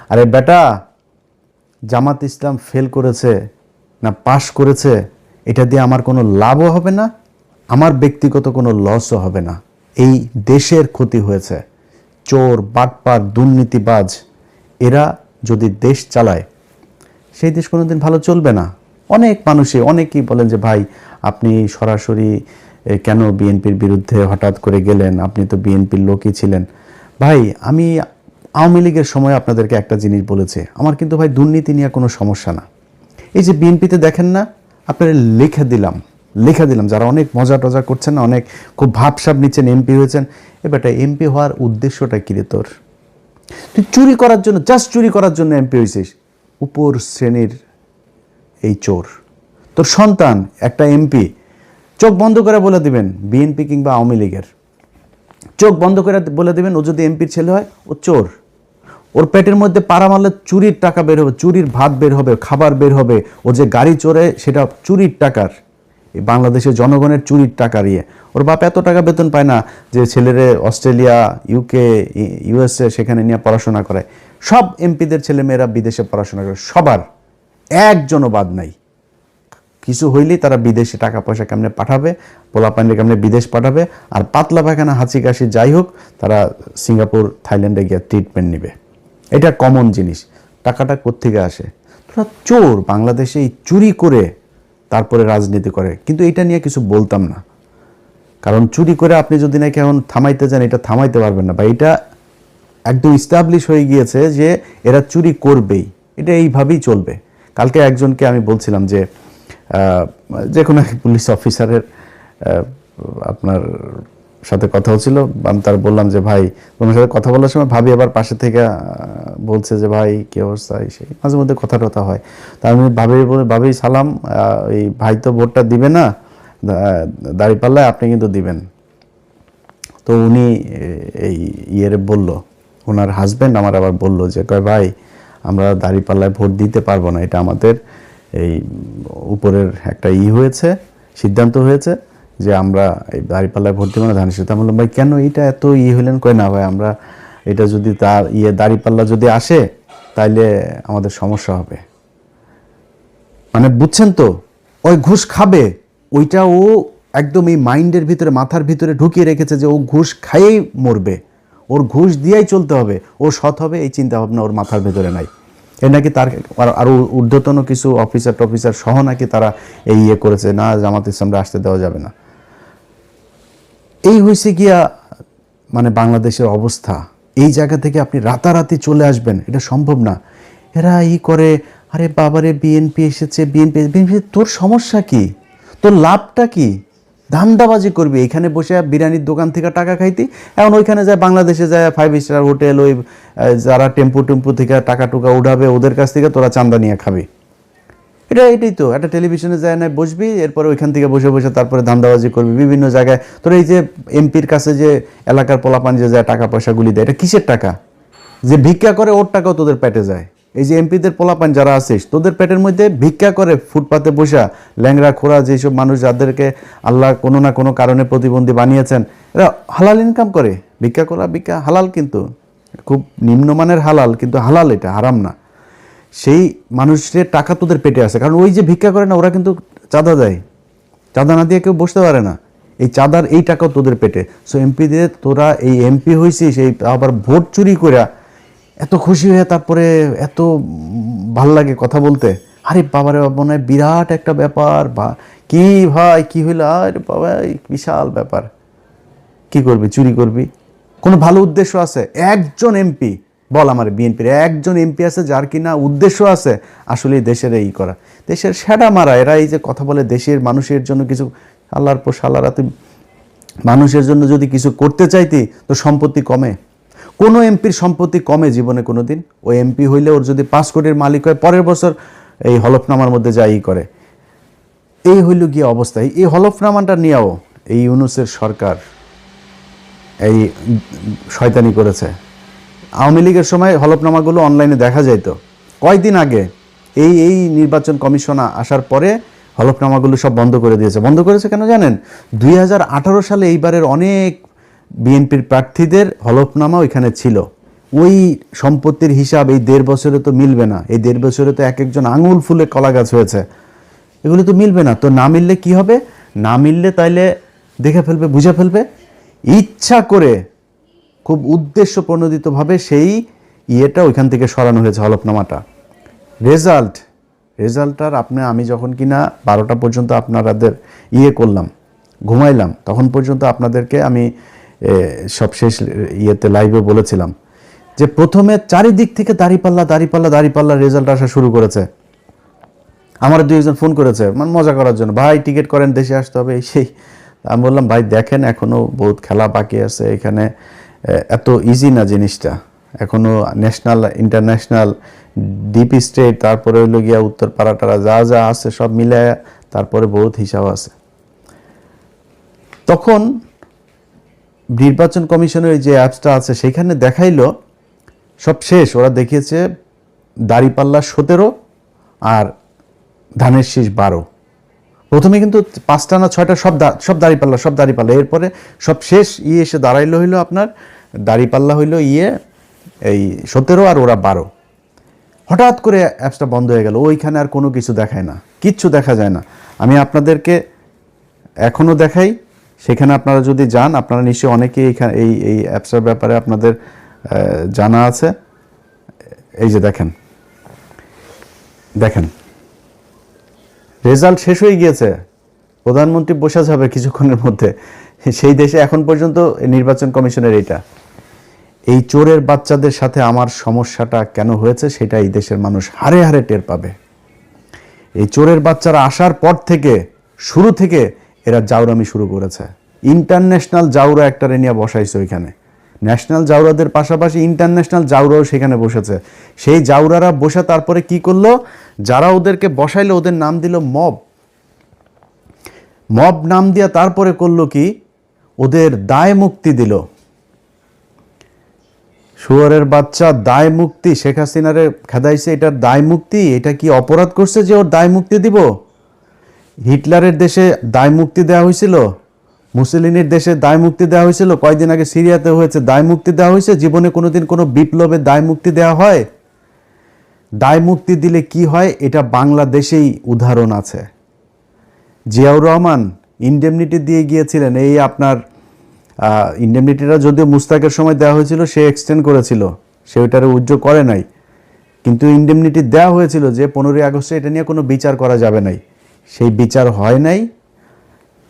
আরে বেটা, জামাত ইসলাম ফেল করেছে না পাশ করেছে এটা দিয়ে আমার কোনো লাভও হবে না, আমার ব্যক্তিগত কোনো লসও হবে না। এই দেশের ক্ষতি হয়েছে। চোর, বাটপার, দুর্নীতিবাজ এরা যদি দেশ চালায় সেই দেশ কোনোদিন ভালো চলবে না। অনেকেই বলেন যে ভাই আপনি সরাসরি কেন বিএনপির বিরুদ্ধে হঠাৎ করে গেলেন, আপনি তো বিএনপির লোকই ছিলেন। ভাই আমি আওয়ামী লীগের সময় আপনাদেরকে একটা জিনিস বলেছি, আমার কিন্তু ভাই দুর্নীতি নিয়ে কোনো সমস্যা না। এই যে বিএনপিতে দেখেন না, আপনারা লিখে দিলাম যারা অনেক মজা টজা করছেন না, অনেক খুব ভাবসাব নিচ্ছেন, এমপি হয়েছেন। এবারটা এমপি হওয়ার উদ্দেশ্যটা কী রে তোর? তুই চুরি করার জন্য, জাস্ট চুরি করার জন্য এমপি হয়েছিস। উপর শ্রেণীর এই চোর তোর সন্তান একটা এমপি, চোখ বন্ধ করে বলে দিবেন বিএনপি কিংবা আওয়ামী লীগের, চোখ বন্ধ করে বলে দিবেন ও যদি এমপির ছেলে হয় ও চোর। ওর পেটের মধ্যে পাড়া মারলে চুরির টাকা বের হবে, চুরির ভাত বের হবে, খাবার বের হবে। ও যে গাড়ি চড়ে সেটা চুরির টাকার, এই বাংলাদেশের জনগণের চুরির টাকার ইয়ে। ওর বাপ এত টাকা বেতন পায় না যে ছেলেরে অস্ট্রেলিয়া, ইউকে, ইউএসএ সেখানে নিয়ে পড়াশোনা করে। সব এমপিদের ছেলেমেয়েরা বিদেশে পড়াশোনা করে, সবার, একজনও বাদ নাই। কিছু হইলেই তারা বিদেশে টাকা পয়সা কেমনে পাঠাবে, পোলাপানির কেমনে বিদেশ পাঠাবে, আর পাতলা পায়খানা, হাঁচি কাশি যাই হোক, তারা সিঙ্গাপুর, থাইল্যান্ডে গিয়ে ট্রিটমেন্ট নেবে। এটা কমন জিনিস। টাকাটা কোত্থেকে আসে? তোরা চোর, বাংলাদেশে এই চুরি করে তারপরে রাজনীতি করে। কিন্তু এটা নিয়ে কিছু বলতাম না, কারণ চুরি করে আপনি যদি নাকি এখন থামাইতে যান, এটা থামাইতে পারবেন না। বা এটা একদম ইস্টাবলিশ হয়ে গিয়েছে যে এরা চুরি করবেই, এটা এইভাবেই চলবে। কালকে একজনকে আমি বলছিলাম যে কোনো এক পুলিশ অফিসারের আপনার সাথে কথা হচ্ছিল, আমি তার বললাম যে ভাই তোমার সাথে কথা বলার সময় ভাবি আবার পাশে থেকে বলছে যে ভাই কী অবস্থা, সেই মাঝে মধ্যে কথা টথা হয়। তা আমি ভাবি সালাম, এই ভাই তো ভোটটা দিবে না, দাঁড়িপাল্লায় আপনি কিন্তু দিবেন। তো উনি এই বলল, ওনার হাজব্যান্ড আমার আবার বলল যে কয় ভাই আমরা দাঁড়িপাল্লায় ভোট দিতে পারবো না, এটা আমাদের এই উপরের একটা হয়েছে, সিদ্ধান্ত হয়েছে যে আমরা এই দাঁড়িপাল্লায় ভোট দিব না, ধানের শীষ। আমি বললাম ভাই কেন এটা এত হইলেন? কয় না ভাই আমরা এটা যদি তার দাঁড়িপাল্লা যদি আসে তাইলে আমাদের সমস্যা হবে। মানে বুঝছেন তো, ওই ঘুষ খাবে, ওইটা ও একদম এই মাইন্ডের ভিতরে, মাথার ভিতরে ঢুকিয়ে রেখেছে যে ও ঘুষ খাইয়েই মরবে, ওর ঘুষ দিয়েই চলতে হবে, ও সৎ হবে, এই চিন্তা ভাবনা ওর মাথার ভেতরে নাই। এর নাকি তার আরও ঊর্ধ্বতন কিছু অফিসার সহ নাকি তারা এই করেছে, না জামাত ইসলামরা আসতে দেওয়া যাবে না। এই হয়েছে গিয়া মানে বাংলাদেশের অবস্থা। এই জায়গা থেকে আপনি রাতারাতি চলে আসবেন, এটা সম্ভব না। এরা করে, আরে বাবারে বিএনপি এসেছে, বিএনপি তোর সমস্যা কি? তোর লাভটা কি? ধান্দাবাজি করবি, এখানে বসে বিরিয়ানির দোকান থেকে টাকা খাইতি, এখন ওইখানে যায় বাংলাদেশে যায় 5 স্টার হোটেল, ওই যারা টেম্পু থেকে টাকা টুকা উঠাবে ওদের কাছ থেকে তোরা চান্দা নিয়ে খাবি। এটাই তো, একটা টেলিভিশনে যায় না বসবি, এরপরে ওইখান থেকে বসে বসে তারপরে ধান্দাবাজি করবি বিভিন্ন জায়গায়। তোর এই যে এমপির কাছে যে এলাকার পোলাপান যে যায় টাকা পয়সাগুলি দেয়, এটা কিসের টাকা? যে ভিক্ষা করে ওর টাকাও তোদের পেটে যায়। এই যে এমপিদের পোলাপান যারা আছিস, তোদের পেটের মধ্যে ভিক্ষা করে ফুটপাতে বসা ল্যাংড়া খোড়া যেসব মানুষ যাদেরকে আল্লাহ কোনো না কোনো কারণে প্রতিবন্ধী বানিয়েছেন, এরা হালাল ইনকাম করে। ভিক্ষা হালাল, কিন্তু খুব নিম্নমানের হালাল, কিন্তু হালাল, এটা হারাম না। সেই মানুষের টাকা তোদের পেটে আছে, কারণ ওই যে ভিক্ষা করে না ওরা কিন্তু চাঁদা দেয়, চাঁদা না দিয়ে কেউ বসতে পারে না। এই চাঁদার এই টাকাও তোদের পেটে। সো এমপিদের, তোরা এই এমপি হয়েছিস, এই আবার ভোট চুরি করে এত খুশি হয়ে তারপরে এত ভাল লাগে কথা বলতে। আরে বাবারে বাবা, মনে হয় বিরাট একটা ব্যাপার, বা কি ভাই কি হইলো, আরে বাবা বিশাল ব্যাপার। কি করবি? চুরি করবি? কোনো ভালো উদ্দেশ্য আছে? একজন এমপি বল আমার, বিএনপির একজন এমপি আছে যার কিনা উদ্দেশ্য আছে আসলে দেশের এই করা, দেশের সেটা মারা। এরা এই যে কথা বলে দেশের মানুষের জন্য কিছু, আল্লাহর পর সালারা, তুই মানুষের জন্য যদি কিছু করতে চাইতি তো সম্পত্তি কমে? কোনো এমপির সম্পত্তি কমে জীবনে কোনো দিন? ওই এমপি হইলে ওর যদি 5 কোটির মালিক হয়, পরের বছর এই হলফনামার মধ্যে যাই করে। এই হইল গিয়ে অবস্থা। এই হলফনামাটা নিয়েও এই ইউনূসের সরকার এই শয়তানি করেছে। আওয়ামী লীগের সময় হলফনামাগুলো অনলাইনে দেখা যাইত, কয়েকদিন আগে এই নির্বাচন কমিশন আসার পরে হলফনামাগুলো সব বন্ধ করে দিয়েছে। বন্ধ করেছে কেন জানেন? 2018 সালে এইবারের অনেক বিএনপির প্রার্থীদের হলফনামা ওইখানে ছিল, ওই সম্পত্তির হিসাব এই 1.5 বছরে তো মিলবে না। এই 1.5 বছরে তো এক একজন আঙুল ফুলে কলা গাছ হয়েছে, এগুলো তো মিলবে না। তো না মিললে কি হবে? না মিললে তাইলে দেখে ফেলবে, বুঝে ফেলবে, ইচ্ছা করে খুব উদ্দেশ্য প্রণোদিতভাবে সেই ইয়েটা ওইখান থেকে সরানো হয়েছে, হলফনামাটা। রেজাল্টটার আমি যখন কিনা 12টা পর্যন্ত আপনাদের করলাম, ঘুমাইলাম, তখন পর্যন্ত আপনাদেরকে আমি সব শেষ লাইভে বলেছিলাম যে প্রথমে চারিদিক থেকে দাঁড়িপাল্লা রেজাল্ট আসা শুরু করেছে। আমার 2 জন ফোন করেছে মানে মজা করার জন্য, ভাই টিকিট করেন, দেশে আসতে হবে, এই সেই। আমি বললাম ভাই দেখেন এখনও বহুত খেলা বাকি আছে এখানে, এত ইজি না জিনিসটা, এখনও ন্যাশনাল ইন্টারন্যাশনাল ডিপ স্টেট, তারপরে হইল গিয়া উত্তর পাড়াটারা যা আছে সব মিলে, তারপরে বহুত হিসাব আছে। তখন নির্বাচন কমিশনের যে অ্যাপসটা আছে সেখানে দেখাইলো সব শেষ, ওরা দেখিয়েছে দাঁড়িপাল্লা 17 আর ধানের শীষ 12। প্রথমে কিন্তু 5টা না 6টা সব দাঁড়িপাল্লা, এরপরে সব শেষ এসে দাঁড়াইলো হইলো আপনার দাঁড়িপাল্লা হইলো এই 17 আর ওরা 12। হঠাৎ করে অ্যাপসটা বন্ধ হয়ে গেল, ওইখানে আর কোনো কিছু দেখায় না, কিচ্ছু দেখা যায় না। আমি আপনাদেরকে এখনও দেখাই, সেখানে আপনারা যদি যান, আপনারা নিশ্চয়ই অনেকেই এখানে এই অ্যাপসটার ব্যাপারে আপনাদের জানা আছে। এই যে দেখেন রেজাল্ট শেষ হয়ে গিয়েছে, প্রধানমন্ত্রী বসে যাবে কিছুক্ষণের মধ্যে। সেই দেশে এখন পর্যন্ত নির্বাচন কমিশনের এই চোরের বাচ্চাদের সাথে আমার সমস্যাটা কেন হয়েছে সেটা এই দেশের মানুষ হারে হারে টের পাবে। এই চোরের বাচ্চারা আসার পর থেকে, শুরু থেকে এরা জাউরামি শুরু করেছে। ইন্টারন্যাশনাল জাউরা একটা নিয়ে বসাইছে ওইখানে, ন্যাশনাল জাউরাদের পাশাপাশি ইন্টারন্যাশনাল জাউরাও সেখানে বসেছে। সেই জাউরারা বসে তারপরে কি করলো, যারা ওদেরকে বসাইলো ওদের নাম দিল মব নাম দিয়া তারপরে করলো কি, ওদের দায় মুক্তি দিল। শুয়োরের বাচ্চা, দায় মুক্তি, শেখ হাসিনারে খেদাইছে, এটার দায় মুক্তি। এটা কি অপরাধ করছে যে ওর দায় মুক্তি দিব? হিটলারের দেশে দায় মুক্তি দেওয়া হয়েছিল, মুসলিনের দেশে দায় মুক্তি দেওয়া হয়েছিল, কয়েকদিন আগে সিরিয়াতে হয়েছে, দায় মুক্তি দেওয়া হয়েছে। জীবনে কোনোদিন কোনো বিপ্লবে দায় মুক্তি দেওয়া হয়? দায় মুক্তি দিলে কি হয় এটা বাংলাদেশেই উদাহরণ আছে। জিয়াউর রহমান ইনডেমনিটি দিয়ে গিয়েছিলেন, এই আপনার ইনডেমনিটিটা যদিও মুস্তাকের সময় দেওয়া হয়েছিল, সে এক্সটেন্ড করেছিল, সে ওইটারে উজ্জ্ব করে নাই, কিন্তু ইনডেমনিটি দেওয়া হয়েছিল যে 15ই আগস্টে এটা নিয়ে কোনো বিচার করা যাবে নাই, সেই বিচার হয় নাই।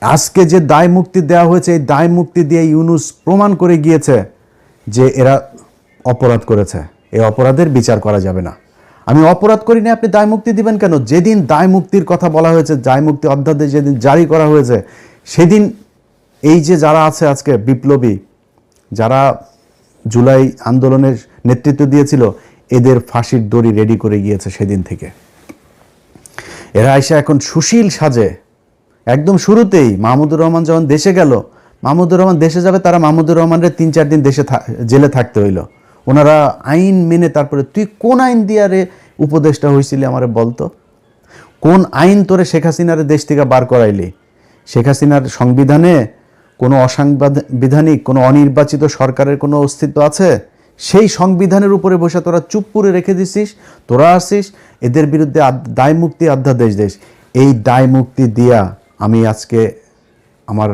আজকে যে দায় মুক্তি দেওয়া হয়েছে, এই দায় মুক্তি দিয়ে ইউনূস প্রমাণ করে গিয়েছে যে এরা অপরাধ করেছে, এই অপরাধের বিচার করা যাবে না। আমি অপরাধ করি না, আপনি দায় মুক্তি দিবেন কেন? যেদিন দায় মুক্তির কথা বলা হয়েছে, দায় মুক্তি অধ্যাদেশ যেদিন জারি করা হয়েছে, সেদিন এই যে যারা আছে আজকে বিপ্লবী, যারা জুলাই আন্দোলনের নেতৃত্ব দিয়েছিল, এদের ফাঁসির দড়ি রেডি করে গিয়েছে সেদিন থেকে। এরা এসে এখন সুশীল সাজে। একদম শুরুতেই মাহমুদুর রহমান যখন দেশে গেল, মাহমুদুর রহমান দেশে যাবে, তারা মাহমুদুর রহমানের 3-4 দিন জেলে থাকতে হইল। ওনারা আইন মেনে, তারপরে তুই কোন আইন দিয়ে রে উপদেষ্টা হয়েছিলি আমারে বলতো, কোন আইন তোরে শেখ হাসিনারে দেশ থেকে বার করাইলি? শেখ হাসিনার সংবিধানে কোনো অসাংবিধানিক, কোনো অনির্বাচিত সরকারের কোনো অস্তিত্ব আছে? সেই সংবিধানের উপরে বসে তোরা চুপ করে রেখে দিছিস, তোরা আসিস এদের বিরুদ্ধে দায় মুক্তি অধ্যাদেশ দেশ। এই দায় মুক্তি দিয়া আমি আজকে আমার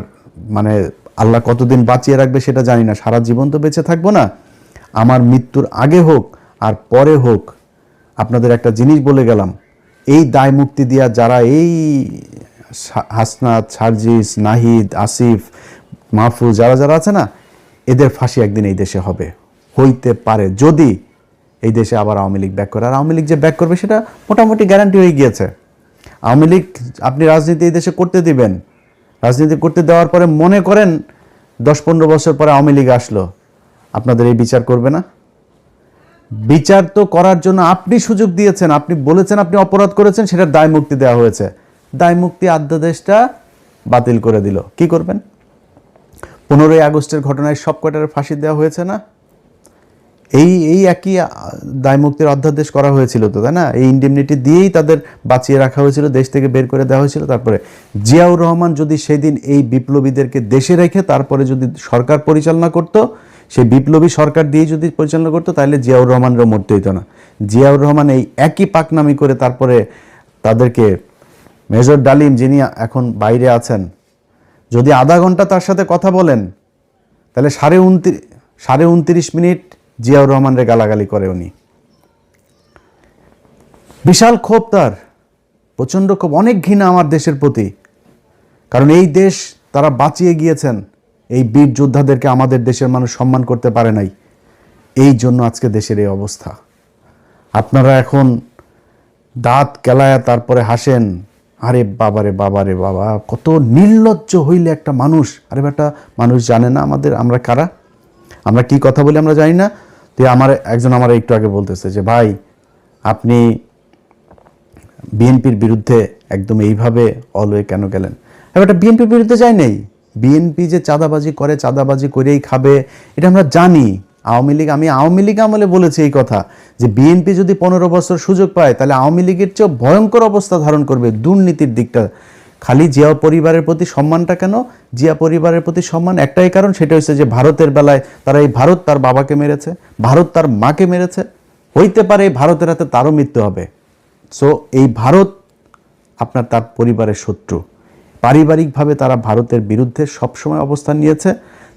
মানে আল্লাহ কতদিন বাঁচিয়ে রাখবে সেটা জানি না, সারা জীবন তো বেঁচে থাকবো না। আমার মৃত্যুর আগে হোক আর পরে হোক, আপনাদের একটা জিনিস বলে গেলাম, এই দায় মুক্তি দিয়া যারা এই হাসনাত, সার্জিস, নাহিদ, আসিফ, মাহফুজ, যারা আছে না, এদের ফাঁসি একদিন এই দেশে হবে, হইতে পারে যদি এই দেশে আবার আওয়ামী লীগ ব্যাক করে। আর আওয়ামী লীগ যে ব্যাক করবে সেটা মোটামুটি গ্যারান্টি হয়ে গিয়েছে। আওয়ামী লীগ আপনি রাজনীতি এই দেশে করতে দিবেন, রাজনীতি করতে দেওয়ার পরে মনে করেন 10-15 বছর পরে আওয়ামী লীগ আসলো, আপনাদের এই বিচার করবে না? বিচার তো করার জন্য আপনি সুযোগ দিয়েছেন, আপনি বলেছেন আপনি অপরাধ করেছেন, সেটার দায় মুক্তি দেওয়া হয়েছে, দায় মুক্তি অধ্যাদেশটা বাতিল করে দিল। কি করবেন? 15ই আগস্টের ঘটনায় সব কয়টার ফাঁসি দেওয়া হয়েছে না? এই একই দায় মুক্তির অধ্যাদেশ করা হয়েছিল তো, তাই না? এই ইনডেমনিটি দিয়েই তাদের বাঁচিয়ে রাখা হয়েছিল, দেশ থেকে বের করে দেওয়া হয়েছিল। তারপরে জিয়াউর রহমান যদি সেদিন এই বিপ্লবীদেরকে দেশে রেখে তারপরে যদি সরকার পরিচালনা করত, সেই বিপ্লবী সরকার দিয়ে যদি পরিচালনা করতো তাহলে জিয়াউর রহমানেরও মরতে হইতো না। জিয়াউর রহমান এই একই পাকনামি করে তারপরে তাদেরকে মেজর ডালিম যিনি এখন বাইরে আছেন, যদি আধা ঘন্টা তার সাথে কথা বলেন তাহলে 29.5 মিনিট জিয়াউর রহমানের গালাগালি করে উনি। বিশাল ক্ষোভ তার, প্রচণ্ড ক্ষোভ, অনেক ঘৃণা আমার দেশের প্রতি। কারণ এই দেশ তারা বাঁচিয়ে গিয়েছেন, এই বীর যোদ্ধাদেরকে আমাদের দেশের মানুষ সম্মান করতে পারে নাই, এই জন্য আজকে দেশের এই অবস্থা। আপনারা এখন দাঁত কেলায়া তারপরে হাসেন, আরে বাবারে বাবারে বাবা, কত নির্লজ্জ হইলে একটা মানুষ। আরে বেটা, মানুষ জানে না আমরা কারা, আমরা কি কথা বলি আমরা জানি না। তো একজন আমার একটু আগে বলতেছে যে ভাই আপনি বিএনপির বিরুদ্ধে একদম এইভাবে অলওয়ে কেন গেলেন? এবার বিএনপির বিরুদ্ধে যাই নাই, বিএনপি যে চাঁদাবাজি করে, চাঁদাবাজি করেই খাবে এটা আমরা জানি। আমি আওয়ামী লীগ আমলে বলেছি এই কথা, যে বিএনপি যদি 15 বছর সুযোগ পায় তাহলে আওয়ামী লীগের চেয়েও ভয়ঙ্কর অবস্থা ধারণ করবে দুর্নীতির দিকটা। খালি জিয়া পরিবারের প্রতি সম্মানটা কেন? জিয়া পরিবারের প্রতি সম্মান একটাই কারণ, সেটা হচ্ছে যে ভারতের বেলায় তারা এই ভারত তার বাবাকে মেরেছে, ভারত তার মাকে মেরেছে, হইতে পারে ভারতের হাতে তারও মৃত্যু হবে। সো এই ভারত তার পরিবারের শত্রু। পারিবারিকভাবে তারা ভারতের বিরুদ্ধে সবসময় অবস্থান নিয়েছে,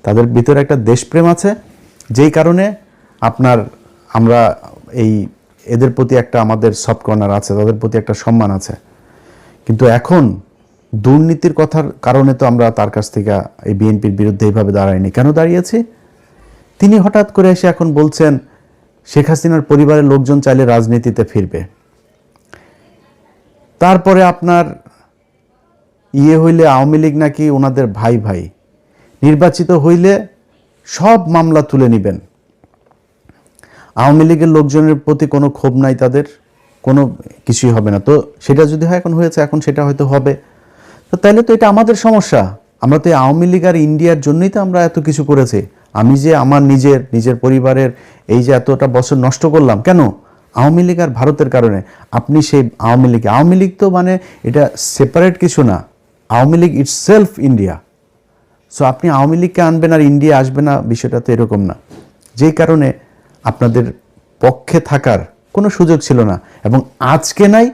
তাদের ভিতরে একটা দেশপ্রেম আছে, যেই কারণে আমরা এদের প্রতি একটা আমাদের সফট কর্নার আছে, তাদের প্রতি একটা সম্মান আছে। কিন্তু এখন দুর্নীতির কথার কারণে তো আমরা তার কাছ থেকে এই বিএনপির বিরুদ্ধে এইভাবে দাঁড়াইনি। কেন দাঁড়িয়েছি? তিনি হঠাৎ করে এসে এখন বলছেন শেখ হাসিনার পরিবারের লোকজন চাইলে রাজনীতিতে ফিরবে। তারপরে হইলে আওয়ামী লীগ নাকি ওনাদের ভাই ভাই, নির্বাচিত হইলে সব মামলা তুলে নেবেন। আওয়ামী লীগের লোকজনের প্রতি কোনো ক্ষোভ নাই, তাদের কোনো কিছুই হবে না। তো সেটা যদি হয়, এখন হয়েছে, এখন সেটা হয়তো হবে। তো তাইলে তো এটা আমাদের সমস্যা। আমরা তো আওয়ামী লীগ আর ইন্ডিয়ার জন্যই তো আমরা এত কিছু করেছি। আমি যে আমার নিজের পরিবারের এই যে এতটা বছর নষ্ট করলাম, কেন? আওয়ামী লীগ আর ভারতের কারণে। আপনি সেই আওয়ামী লীগ তো মানে এটা সেপারেট কিছু না, Awami League itself India. So আপনি আওয়ামী লীগকে আনবেন আর ইন্ডিয়া আসবে না, বিষয়টা তো এরকম না। যেই কারণে আপনাদের পক্ষে থাকার কোনো সুযোগ ছিল না, এবং আজকে নাই,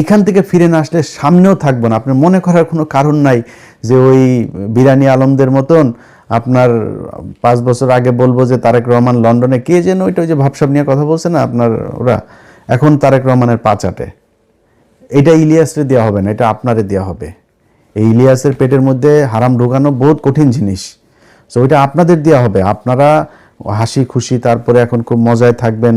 এখান থেকে ফিরে না আসলে সামনেও থাকবো না। আপনার মনে করার কোনো কারণ নাই যে ওই বিরানি আলমদের মতন 5 বছর আগে বলবো যে তারেক রহমান লন্ডনে কে যেন ওইটা ওই যে ভাবসাব নিয়ে কথা বলছে না ওরা, এখন তারেক রহমানের পা চাটে। এটা ইলিয়াসরে দেওয়া হবে না, এটা আপনারে দেওয়া হবে। এই ইলিয়াসের পেটের মধ্যে হারাম ঢোকানো বহুত কঠিন জিনিস। সো ওইটা আপনাদের দেওয়া হবে। আপনারা হাসি খুশি তারপরে এখন খুব মজায় থাকবেন,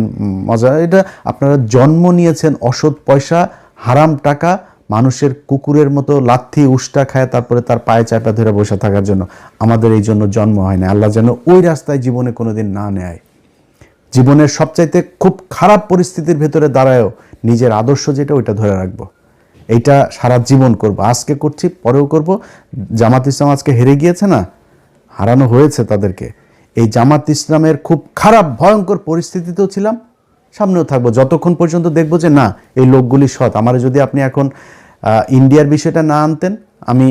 এটা আপনারা জন্ম নিয়েছেন অসৎ পয়সা, হারাম টাকা, মানুষের কুকুরের মতো লাথি উষ্টা খায় তারপরে তার পায়ে চাপা ধরে বসে থাকার জন্য। আমাদের এই জন্য জন্ম হয় না। আল্লাহ যেন ওই রাস্তায় জীবনে কোনোদিন না নেয়। জীবনের সবচাইতে খুব খারাপ পরিস্থিতির ভেতরে দাঁড়ায়ও নিজের আদর্শ যেটা, ওইটা ধরে রাখবো। এইটা সারা জীবন করব, আজকে করছি, পরেও করব। জামাত ইসলাম আজকে হেরে গিয়েছে না, হারানো হয়েছে তাদেরকে। এই জামাত ইসলামের খুব খারাপ ভয়ঙ্কর পরিস্থিতিতেও ছিলাম, সামনেও থাকবো, যতক্ষণ পর্যন্ত দেখবো যে না এই লোকগুলি সৎ। আমার যদি আপনি এখন ইন্ডিয়ার বিষয়টা না আনতেন, আমি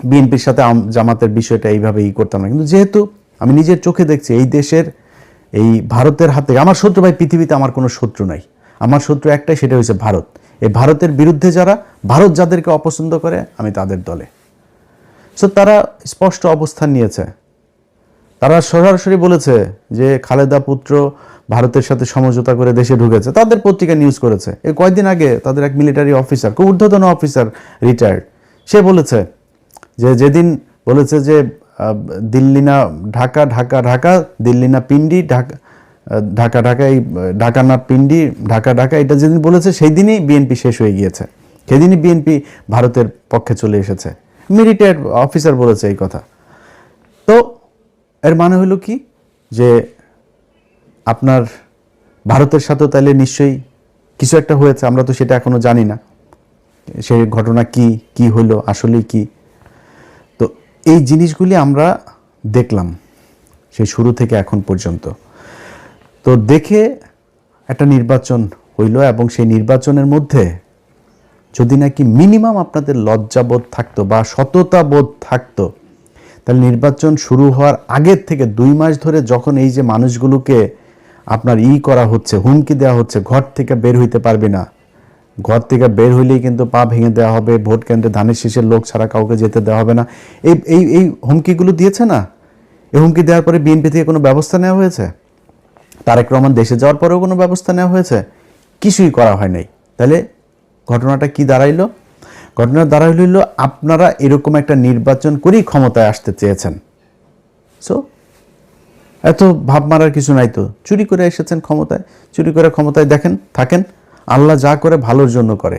বিএনপির সাথে জামাতের বিষয়টা এইভাবে করতাম না। কিন্তু যেহেতু আমি নিজের চোখে দেখছি এই দেশের এই ভারতের হাতে, আমার শত্রু ভাই পৃথিবীতে আমার কোনো শত্রু নাই, আমার শত্রু একটাই, সেটা হচ্ছে ভারত। এই ভারতের বিরুদ্ধে ভারত যাদেরকে অপছন্দ করে, আমি তাদের দলে। সো তারা স্পষ্ট অবস্থান নিয়েছে, তারা সরাসরি বলেছে যে খালেদা পুত্র ভারতের সাথে সমঝোতা করে দেশে ঢুকেছে। তাদের পত্রিকা নিউজ করেছে। এই কয়েকদিন আগে তাদের এক মিলিটারি অফিসার, খুব ঊর্ধ্বতন অফিসার, রিটায়ার্ড, সে বলেছে যে যেদিন বলেছে যে দিল্লি না ঢাকা, ঢাকা ঢাকা, দিল্লি না পিন্ডি, ঢাকা ঢাকা ঢাকা, এই ঢাকা না পিন্ডি, ঢাকা ঢাকা, এটা যেদিন বলেছে সেই দিনই বিএনপি শেষ হয়ে গিয়েছে, সেদিনই বিএনপি ভারতের পক্ষে চলে এসেছে। রিটায়ার্ড অফিসার বলেছে এই কথা। তো এর মানে হলো কি, যে আপনার ভারতের সাথে তাহলে নিশ্চয়ই কিছু একটা হয়েছে, আমরা তো সেটা এখনো জানি না, সেই ঘটনা কি হলো, আসলে কি। তো এই জিনিসগুলি আমরা দেখলাম সেই শুরু থেকে এখন পর্যন্ত। তো দেখে একটা নির্বাচন হইল, এবং সেই নির্বাচনের মধ্যে যদি নাকি মিনিমাম আপনাদের লজ্জাবোধ থাকতো বা সততা বোধ থাকতো, তাহলে নির্বাচন শুরু হওয়ার আগের থেকে 2 মাস ধরে যখন এই যে মানুষগুলোকে আপনার করা হচ্ছে, হুমকি দেওয়া হচ্ছে, ঘর থেকে বের হইতে পারবে না, ঘর থেকে বের হইলেই কিন্তু পা ভেঙে দেওয়া হবে, ভোট কেন্দ্রে ধানের শীষের লোক ছাড়া কাউকে যেতে দেওয়া হবে না, এই এই এই হুমকিগুলো দিয়েছে না? এই হুমকি দেওয়ার পরে বিএনপি থেকে কোনো ব্যবস্থা নেওয়া হয়েছে? তারেক রহমান দেশে যাওয়ার পরেও কোনো ব্যবস্থা নেওয়া হয়েছে? কিছুই করা হয় নাই। তাহলে ঘটনাটা কি দাঁড়াইলো? ঘটনা দাঁড়াইল আপনারা এরকম একটা নির্বাচন করেই ক্ষমতায় আসতে চেয়েছেন। সো এত ভাব মারার কিছু নাই তো। চুরি করে এসেছেন ক্ষমতায়, চুরি করে ক্ষমতায় দেখেন থাকেন। আল্লাহ যা করে ভালোর জন্য করে।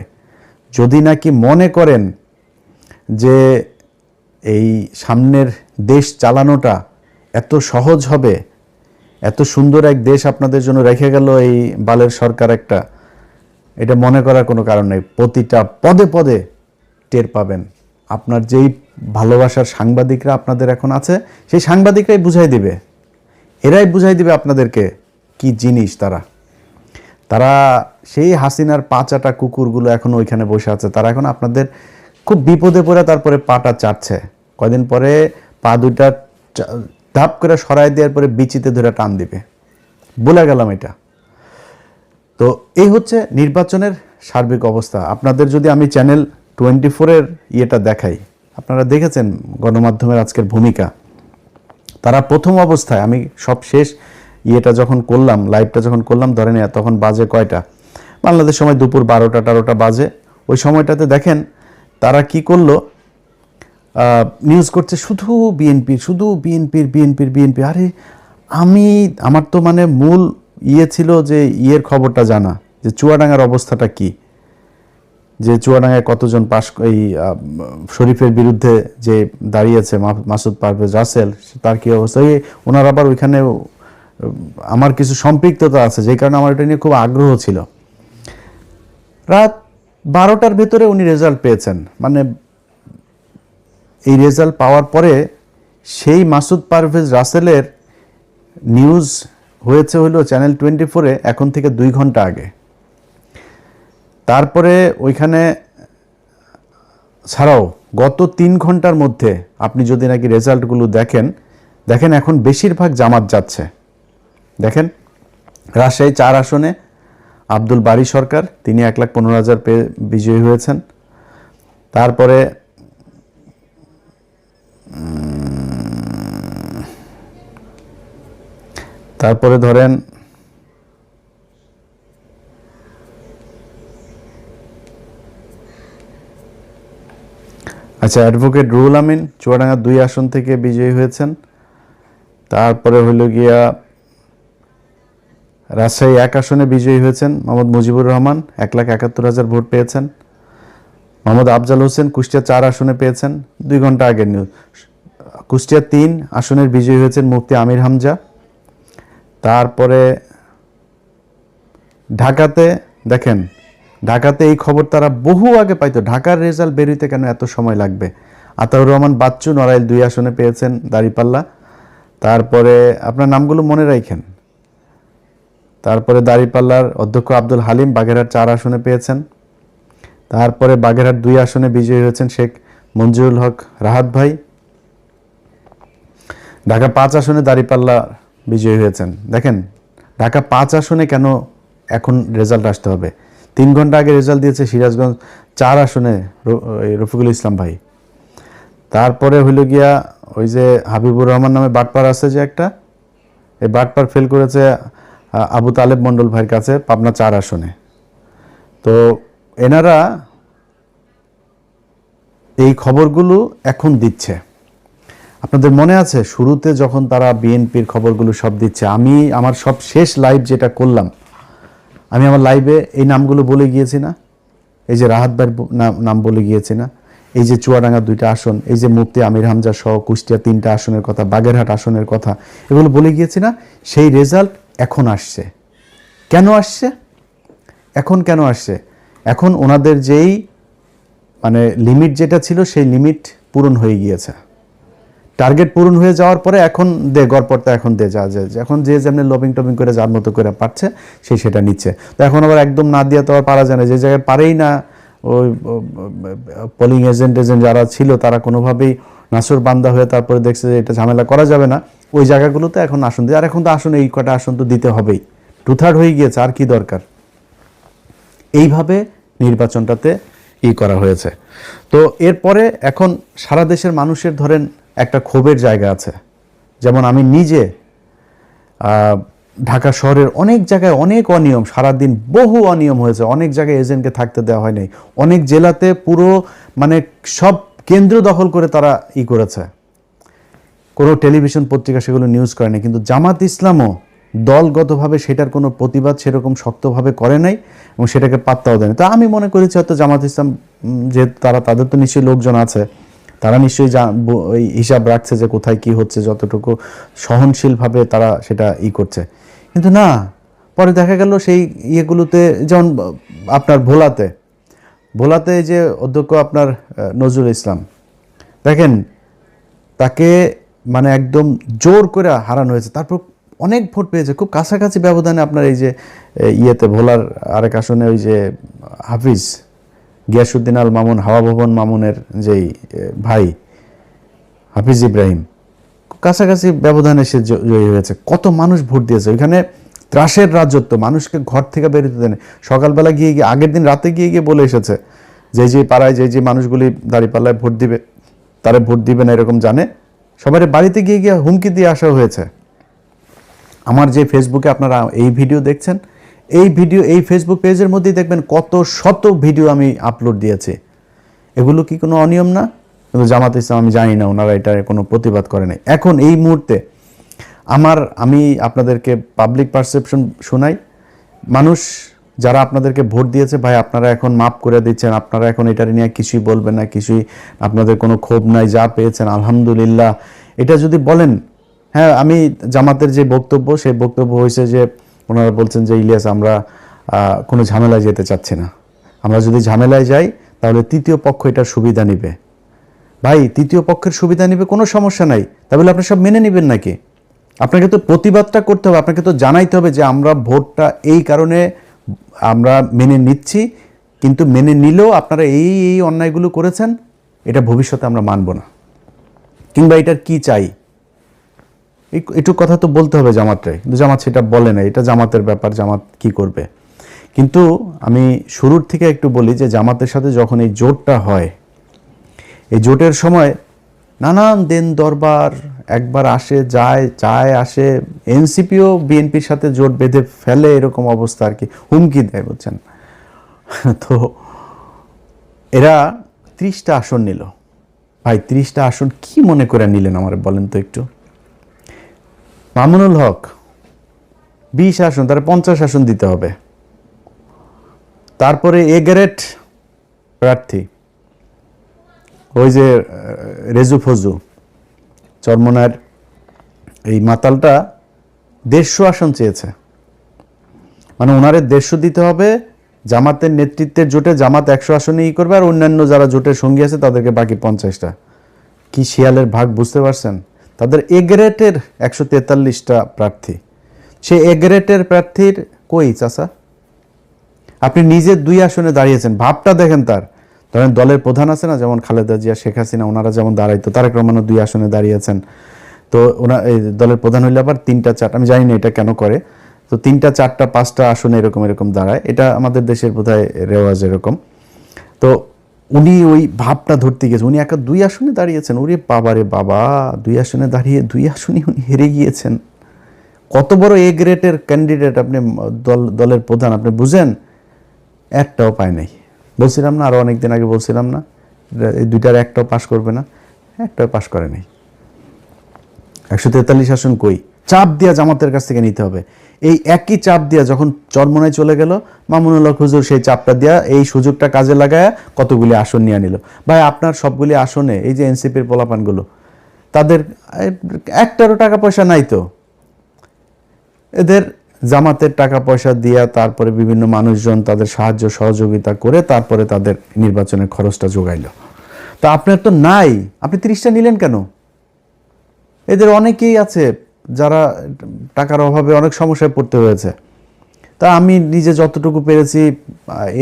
যদি নাকি মনে করেন যে এই সামনের দেশ চালানোটা এত সহজ হবে, এত সুন্দর এক দেশ আপনাদের জন্য রেখে গেল এই বালের সরকার একটা, এটা মনে করার কোনো কারণ নেই। প্রতিটা পদে পদে টের পাবেন। আপনার যেই ভালোবাসার সাংবাদিকরা আপনাদের এখন আছে, সেই সাংবাদিকরাই বুঝাই দিবে, এরাই বুঝাই দিবে আপনাদেরকে কি জিনিস তারা। তারা সেই হাসিনার পাঁচাটা কুকুরগুলো এখন ওইখানে বসে আছে, তারা এখন আপনাদের খুব বিপদে পড়ে তারপরে পাটা চাটছে। কয়দিন পরে পা দুইটা ধাপ করে সরাই দেওয়ার পরে বিচিতে ধরে টান দিবে। বলে গেলাম এটা। তো এই হচ্ছে নির্বাচনের সার্বিক অবস্থা। আপনাদের যদি আমি চ্যানেল 24-এর ইয়েটা দেখাই, আপনারা দেখেছেন গণমাধ্যমের আজকের ভূমিকা। তারা প্রথম অবস্থায়, আমি সব শেষ ইয়েটা যখন করলাম, লাইভটা যখন করলাম, ধরে নেয়া তখন বাজে কয়টা, বাংলাদেশ সময় দুপুর 12টা বাজে। ওই সময়টাতে দেখেন তারা কি করলো, নিউজ করছে শুধু বিএনপির, শুধু বিএনপির। আরে আমার তো মানে মূল ছিল যে খবরটা জানা, যে চুয়াডাঙ্গার অবস্থাটা কি, যে চুয়াডাঙ্গায় কতজন এই শরীফের বিরুদ্ধে যে দাঁড়িয়েছে মাসুদ পারভেজ রাসেল, তার কি অবস্থা। ওনার আবার ওইখানে আমার কিছু সম্পৃক্ততা আছে, যে কারণে আমার এটা নিয়ে খুব আগ্রহ ছিল। রাত 12টার ভেতরে উনি রেজাল্ট পেয়েছেন। মানে এই রেজাল্ট পাওয়ার পরে সেই মাসুদ পারভেজ রাসেলের নিউজ হয়েছে হলো চ্যানেল 24-এ এখন থেকে 2 ঘন্টা আগে। তারপরে ওইখানে ছাড়াও গত 3 ঘন্টার মধ্যে আপনি যদি নাকি রেজাল্টগুলো দেখেন এখন বেশিরভাগ জামাত যাচ্ছে। দেখেন রাজশাহী 4 আসনে আব্দুল বারী সরকার, তিনি 1,15,000 পেয়ে বিজয়ী হয়েছেন। তারপরে ধরেন আচ্ছা, অ্যাডভোকেট রুহুল আমিন চুয়াডাঙ্গা 2 আসন থেকে বিজয়ী হয়েছেন। তারপরে হইল গিয়া রাজশাহী 1 আসনে বিজয়ী হয়েছেন মোহাম্মদ মুজিবুর রহমান, 1,71,000 ভোট পেয়েছেন। মোহাম্মদ আফজাল হোসেন কুষ্টিয়া 4 আসনে পেয়েছেন, 2 ঘন্টা আগের নিউজ। কুষ্টিয়া 3 আসনের বিজয়ী হয়েছেন মুফতি আমির হামজা। তারপরে ঢাকাতে দেখেন, ঢাকাতে এই খবর তারা বহু আগে পাইতো। ঢাকার রেজাল্ট বেরোতে কেন এত সময় লাগবে? আতাউর রহমান বাচ্চু নড়াইল 2 আসনে পেয়েছেন দাঁড়িপাল্লা। তারপরে আপনার নামগুলো মনে রাখেন। তারপরে দাঁড়িপাল্লার অধ্যক্ষ আব্দুল হালিম বাগেরহাট 4 আসনে পেয়েছেন। তারপরে বাগেরহাট 2 আসনে বিজয়ী হয়েছেন শেখ মঞ্জুরুল হক রাহাত ভাই। ঢাকা 5 আসনে দাঁড়িপাল্লা বিজয়ী হয়েছেন। দেখেন ঢাকা 5 আসনে কেন এখন রেজাল্ট আসতে হবে? 3 ঘন্টা আগে রেজাল্ট দিয়েছে সিরাজগঞ্জ 4 আসনে রফিকুল ইসলাম ভাই। তারপরে হইল গিয়া ওই যে হাবিবুর রহমান নামে বাটপার আছে যে একটা, এই বাটপার ফেল করেছে আবু তালেব মন্ডল ভাইয়ের কাছে পাবনা 4 আসনে। তো এনারা এই খবরগুলো এখন দিচ্ছে। আপনাদের মনে আছে শুরুতে যখন তারা বিএনপির খবরগুলো সব দিচ্ছে, আমি আমার সব শেষ লাইভ যেটা করলাম, আমি আমার লাইভে এই নামগুলো বলে গিয়েছি না? এই যে রাহাত ভাইয়ের নাম বলে গিয়েছি না? এই যে চুয়াডাঙ্গা 2টা আসন, এই যে মুফতি আমির হামজা সহ কুষ্টিয়া 3টা আসনের কথা, বাগেরহাট আসনের কথা, এগুলো বলে গিয়েছি না? সেই রেজাল্ট এখন আসছে। কেন আসছে? এখন কেন আসছে? এখন ওনাদের যেই মানে লিমিট যেটা ছিল সেই লিমিট পূরণ হয়ে গিয়েছে। টার্গেট পূরণ হয়ে যাওয়ার পরে এখন গড়পড়তা এখন যা এখন যে যেমনি লবিং টবিং করে যার মতো করে পাচ্ছে সেটা নিচ্ছে। তো এখন আবার একদম না দিয়ে তো আর পারা যায় না। যে জায়গায় পারেই না, ওই পোলিং এজেন্ট যারা ছিল তারা কোনোভাবেই নাসর বান্দা হয়ে তারপরে দেখছে যে এটা ঝামেলা করা যাবে না, ওই জায়গাগুলোতে এখন আসন দিয়ে, আর এখন তো আসন এই কটা আসন তো দিতে হবেই, 2/3 হয়ে গিয়েছে, আর কি দরকার। এইভাবে নির্বাচনটাতে করা হয়েছে। তো এরপরে এখন সারা দেশের মানুষের ধরেন একটা ক্ষোভের জায়গা আছে। যেমন আমি নিজে ঢাকা শহরের অনেক জায়গায় অনেক অনিয়ম, সারাদিন বহু অনিয়ম হয়েছে, অনেক জায়গায় এজেন্টকে থাকতে দেওয়া হয়নি, অনেক জেলাতে পুরো মানে সব কেন্দ্র দখল করে তারা করেছে, কোনো টেলিভিশন পত্রিকা সেগুলো নিউজ করেনি। কিন্তু জামাত ইসলামও দলগতভাবে সেটার কোনো প্রতিবাদ সেরকম শক্তভাবে করে নাই এবং সেটাকে পাত্তাও দেয়নি। তা আমি মনে করেছি হয়তো জামাত ইসলাম যেহেতু তাদের তো নিশ্চয়ই লোকজন আছে, তারা নিশ্চয়ই ওই হিসাব রাখছে যে কোথায় কি হচ্ছে, যতটুকু সহনশীলভাবে তারা সেটা করছে। কিন্তু না, পরে দেখা গেল সেই ইয়েগুলোতে, যেমন আপনার ভোলাতে যে অধ্যক্ষ আপনার নজরুল ইসলাম, দেখেন তাকে মানে একদম জোর করে হারানো হয়েছে, তারপর অনেক ভোট পেয়েছে, খুব কাছাকাছি ব্যবধানে। আপনার এই যে ভোলার আরেক আসনে ওই যে হাফিজ গিয়াসউদ্দিন আল মামুন, হাওয়া ভবন মামুনের যেই ভাই হাফিজ ইব্রাহিম, কাছাকাছি ব্যবধানে সে জয়ী হয়েছে। কত মানুষ ভোট দিয়েছে ওইখানে, ত্রাসের রাজত্ব, মানুষকে ঘর থেকে বেরোতে দেয়নি। সকালবেলা গিয়ে আগের দিন রাতে গিয়ে বলে এসেছে যে পাড়ায় যে মানুষগুলি দাঁড়িপাল্লায় ভোট দিবে তারা ভোট দিবে না এরকম জানে, সবার বাড়িতে গিয়ে হুমকি দিয়ে আসা হয়েছে। আমার যে ফেসবুকে আপনারা এই ভিডিও দেখছেন, এই ফেসবুক পেজের মধ্যেই দেখবেন কত শত ভিডিও আমি আপলোড দিয়েছি। এগুলো কি কোনো অনিয়ম না? কিন্তু জামাত ইসলাম আমি জানি না ওনারা এটার কোনো প্রতিবাদ করে নাই। এখন এই মুহূর্তে আমি আপনাদেরকে পাবলিক পারসেপশন শোনাই, মানুষ যারা আপনাদেরকে ভোট দিয়েছে, ভাই আপনারা এখন মাফ করে দিচ্ছেন, আপনারা এখন এটার নিয়ে কিছুই বলবেন না, কিছুই আপনাদের কোনো ক্ষোভ নাই, যা পেয়েছেন আলহামদুলিল্লাহ, এটা যদি বলেন। হ্যাঁ, আমি জামাতের যে বক্তব্য, সেই বক্তব্য হয়েছে যে ওনারা বলছেন যে ইলিয়াস আমরা কোনো ঝামেলায় যেতে চাচ্ছি না, আমরা যদি ঝামেলায় যাই তাহলে তৃতীয় পক্ষ এটার সুবিধা নিবে। ভাই তৃতীয় পক্ষের সুবিধা নিবে, কোনো সমস্যা নাই, তাহলে আপনি সব মেনে নেবেন নাকি? আপনাকে তো প্রতিবাদটা করতে হবে, আপনাকে তো জানাইতে হবে যে আমরা ভোটটা এই কারণে আমরা মেনে নিচ্ছি, কিন্তু মেনে নিলেও আপনারা এই অন্যায়গুলো করেছেন, এটা ভবিষ্যতে আমরা মানব না, কিংবা এটার কি চাই, একটু কথা তো বলতে হবে জামাতটাই। কিন্তু জামাত সেটা বলে না, এটা জামাতের ব্যাপার, জামাত কি করবে। কিন্তু আমি শুরুর থেকে একটু বলি যে জামাতের সাথে যখন এই জোটটা হয়, এই জোটের সময় নানান দেন দরবার একবার আসে যায় আসে, এনসিপিও বিএনপির সাথে জোট বেঁধে ফেলে, এরকম অবস্থা আর কি, হুমকি দেয়, বুঝছেন। তো এরা 30টা আসন নিল। ভাই 30টা আসন কি মনে করে নিলেন আমার বলেন তো একটু? মামুনুল হক 20 আসন, তার 50 আসন দিতে হবে। তারপরে গ্রেড প্রার্থী ওই যে রেজু ফজু চরমনার এই মাতালটা 150 আসন চেয়েছে, মানে ওনারে 150 দিতে হবে। জামাতের নেতৃত্বের জোটে জামাত 100 আসনে করবে, আর অন্যান্য যারা জোটের সঙ্গী আছে তাদেরকে বাকি 50টা। কি শিয়ালের ভাগ বুঝতে পারছেন? তাদের গ্রেডের 143টা প্রার্থী, সে গ্রেডের প্রার্থীর কই চাচা? আপনি নিজে 2 আসনে দাঁড়িয়েছেন, ভাবটা দেখেন তার। ধরেন দলের প্রধান আছে না, যেমন খালেদা জিয়া, শেখ হাসিনা, ওনারা যেমন দাঁড়াইতো, তারেক রহমানও 2 আসনে দাঁড়িয়েছেন। তো এই দলের প্রধান হইলে আবার 3টা 4টা, আমি জানি না এটা কেন করে, তো 3টা 4টা 5টা আসনে এরকম দাঁড়ায়, এটা আমাদের দেশের বোধহয় রেওয়াজ এরকম। তো উনি ওই ভাবটা ধরতে গেছে, উনি একা 2 আসনে দাঁড়িয়েছেন। ওরে বাবা রে বাবা, 2 আসনে দাঁড়িয়ে 2 আসনে উনি হেরে গিয়েছেন। কত বড় গ্রেডের ক্যান্ডিডেট আপনি, দলের প্রধান, আপনি বুঝেন? একটাও পায় নাই। বলছিলাম না, আরো অনেকদিন আগে বলছিলাম না, এই 2টার একটাও পাশ করবে না, একটাও পাশ করে নাই। 143 আসন কই? চাপ দিয়া জামাতের কাছ থেকে নিতে হবে। এই একই চাপ দিয়া যখন চরমনায় চলে গেল, মামুনুল হক হুজুর সেই চাপটা দিয়া এই সুযোগটা কাজে লাগায় কতগুলি আসন নিয়ে নিল। ভাই আপনার সবগুলি আসনে এই যে এনসিপির পোলাপানগুলো, তাদের একটারও টাকা পয়সা নাই, তো এদের জামাতের টাকা পয়সা দিয়া তারপরে বিভিন্ন মানুষজন তাদের সাহায্য সহযোগিতা করে তারপরে তাদের নির্বাচনের খরচটা যোগাইল। তা আপনার তো নাই, আপনি 30টা নিলেন কেন? এদের অনেকেই আছে যারা টাকার অভাবে অনেক সমস্যায় পড়তে হয়েছে। তা আমি নিজে যতটুকু পেরেছি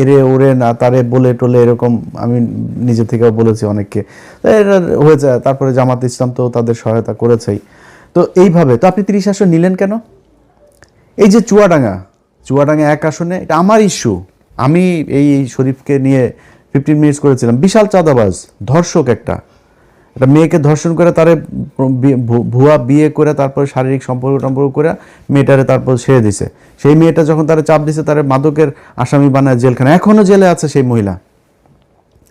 এরে ওরে না তারে বলে টোলে এরকম আমি নিজে থেকেও বলেছি অনেককে, এটা হয়ে যায়। তারপরে জামাত ইসলাম তো তাদের সহায়তা করেছেই। তো এইভাবে তো আপনি 30 আসন নিলেন কেন? এই যে চুয়াডাঙ্গা 1 আসনে, এটা আমার ইস্যু। আমি এই শরীফকে নিয়ে 15 মিনিটস করেছিলাম। বিশাল চাঁদাবাজ, ধর্ষক, একটা মেয়েকে ধর্ষণ করে তারে ভুয়া বিয়ে করে তারপরে শারীরিক সম্পর্ক করে মেয়েটারে তারপর ছেড়ে দিছে। সেই মেয়েটা যখন তারে চাপ দিছে তারে মাদকের আসামি বানায় জেলখানা, এখনো জেলে আছে সেই মহিলা।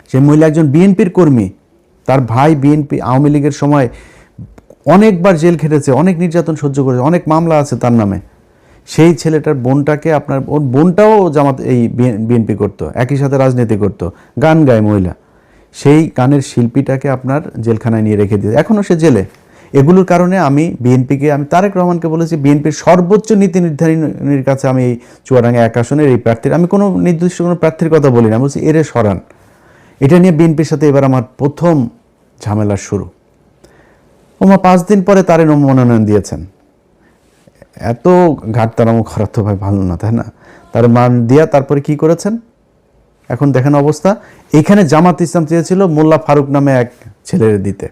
সেই মহিলা একজন বিএনপির কর্মী, তার ভাই বিএনপি আওয়ামী লীগের সময় অনেকবার জেল খেটেছে, অনেক নির্যাতন সহ্য করেছে, অনেক মামলা আছে তার নামে। সেই ছেলেটার বোনটাকে আপনার, ওর বোনটাও জামাত এই বিএনপি করতো, একই সাথে রাজনীতি করতো, গান গায় মহিলা। সেই গানের শিল্পীটাকে আপনার জেলখানায় নিয়ে রেখে দিয়ে এখনও সে জেলে। এগুলোর কারণে আমি বিএনপিকে, আমি তারেক রহমানকে বলেছি বিএনপির সর্বোচ্চ নীতি নির্ধারণীর কাছে আমি এই চুয়াডাঙ্গা 1 আসনের এই প্রার্থীর, আমি কোনো নির্দিষ্ট কোনো প্রার্থীর কথা বলি না, বলছি এরে সরান। এটা নিয়ে বিএনপির সাথে এবার আমার প্রথম ঝামেলার শুরু। 5 দিন পরে তারে মনোনয়ন দিয়েছেন। এত ঘাটতারামো করা তো ভাই ভালো না, তাই না? তার মান দিয়া তারপরে কি করেছেন এখন দেখেন অবস্থা। এখানে জামাত ইসলাম চেয়েছিল মোল্লা ফারুক নামে এক ছেলের দিতে।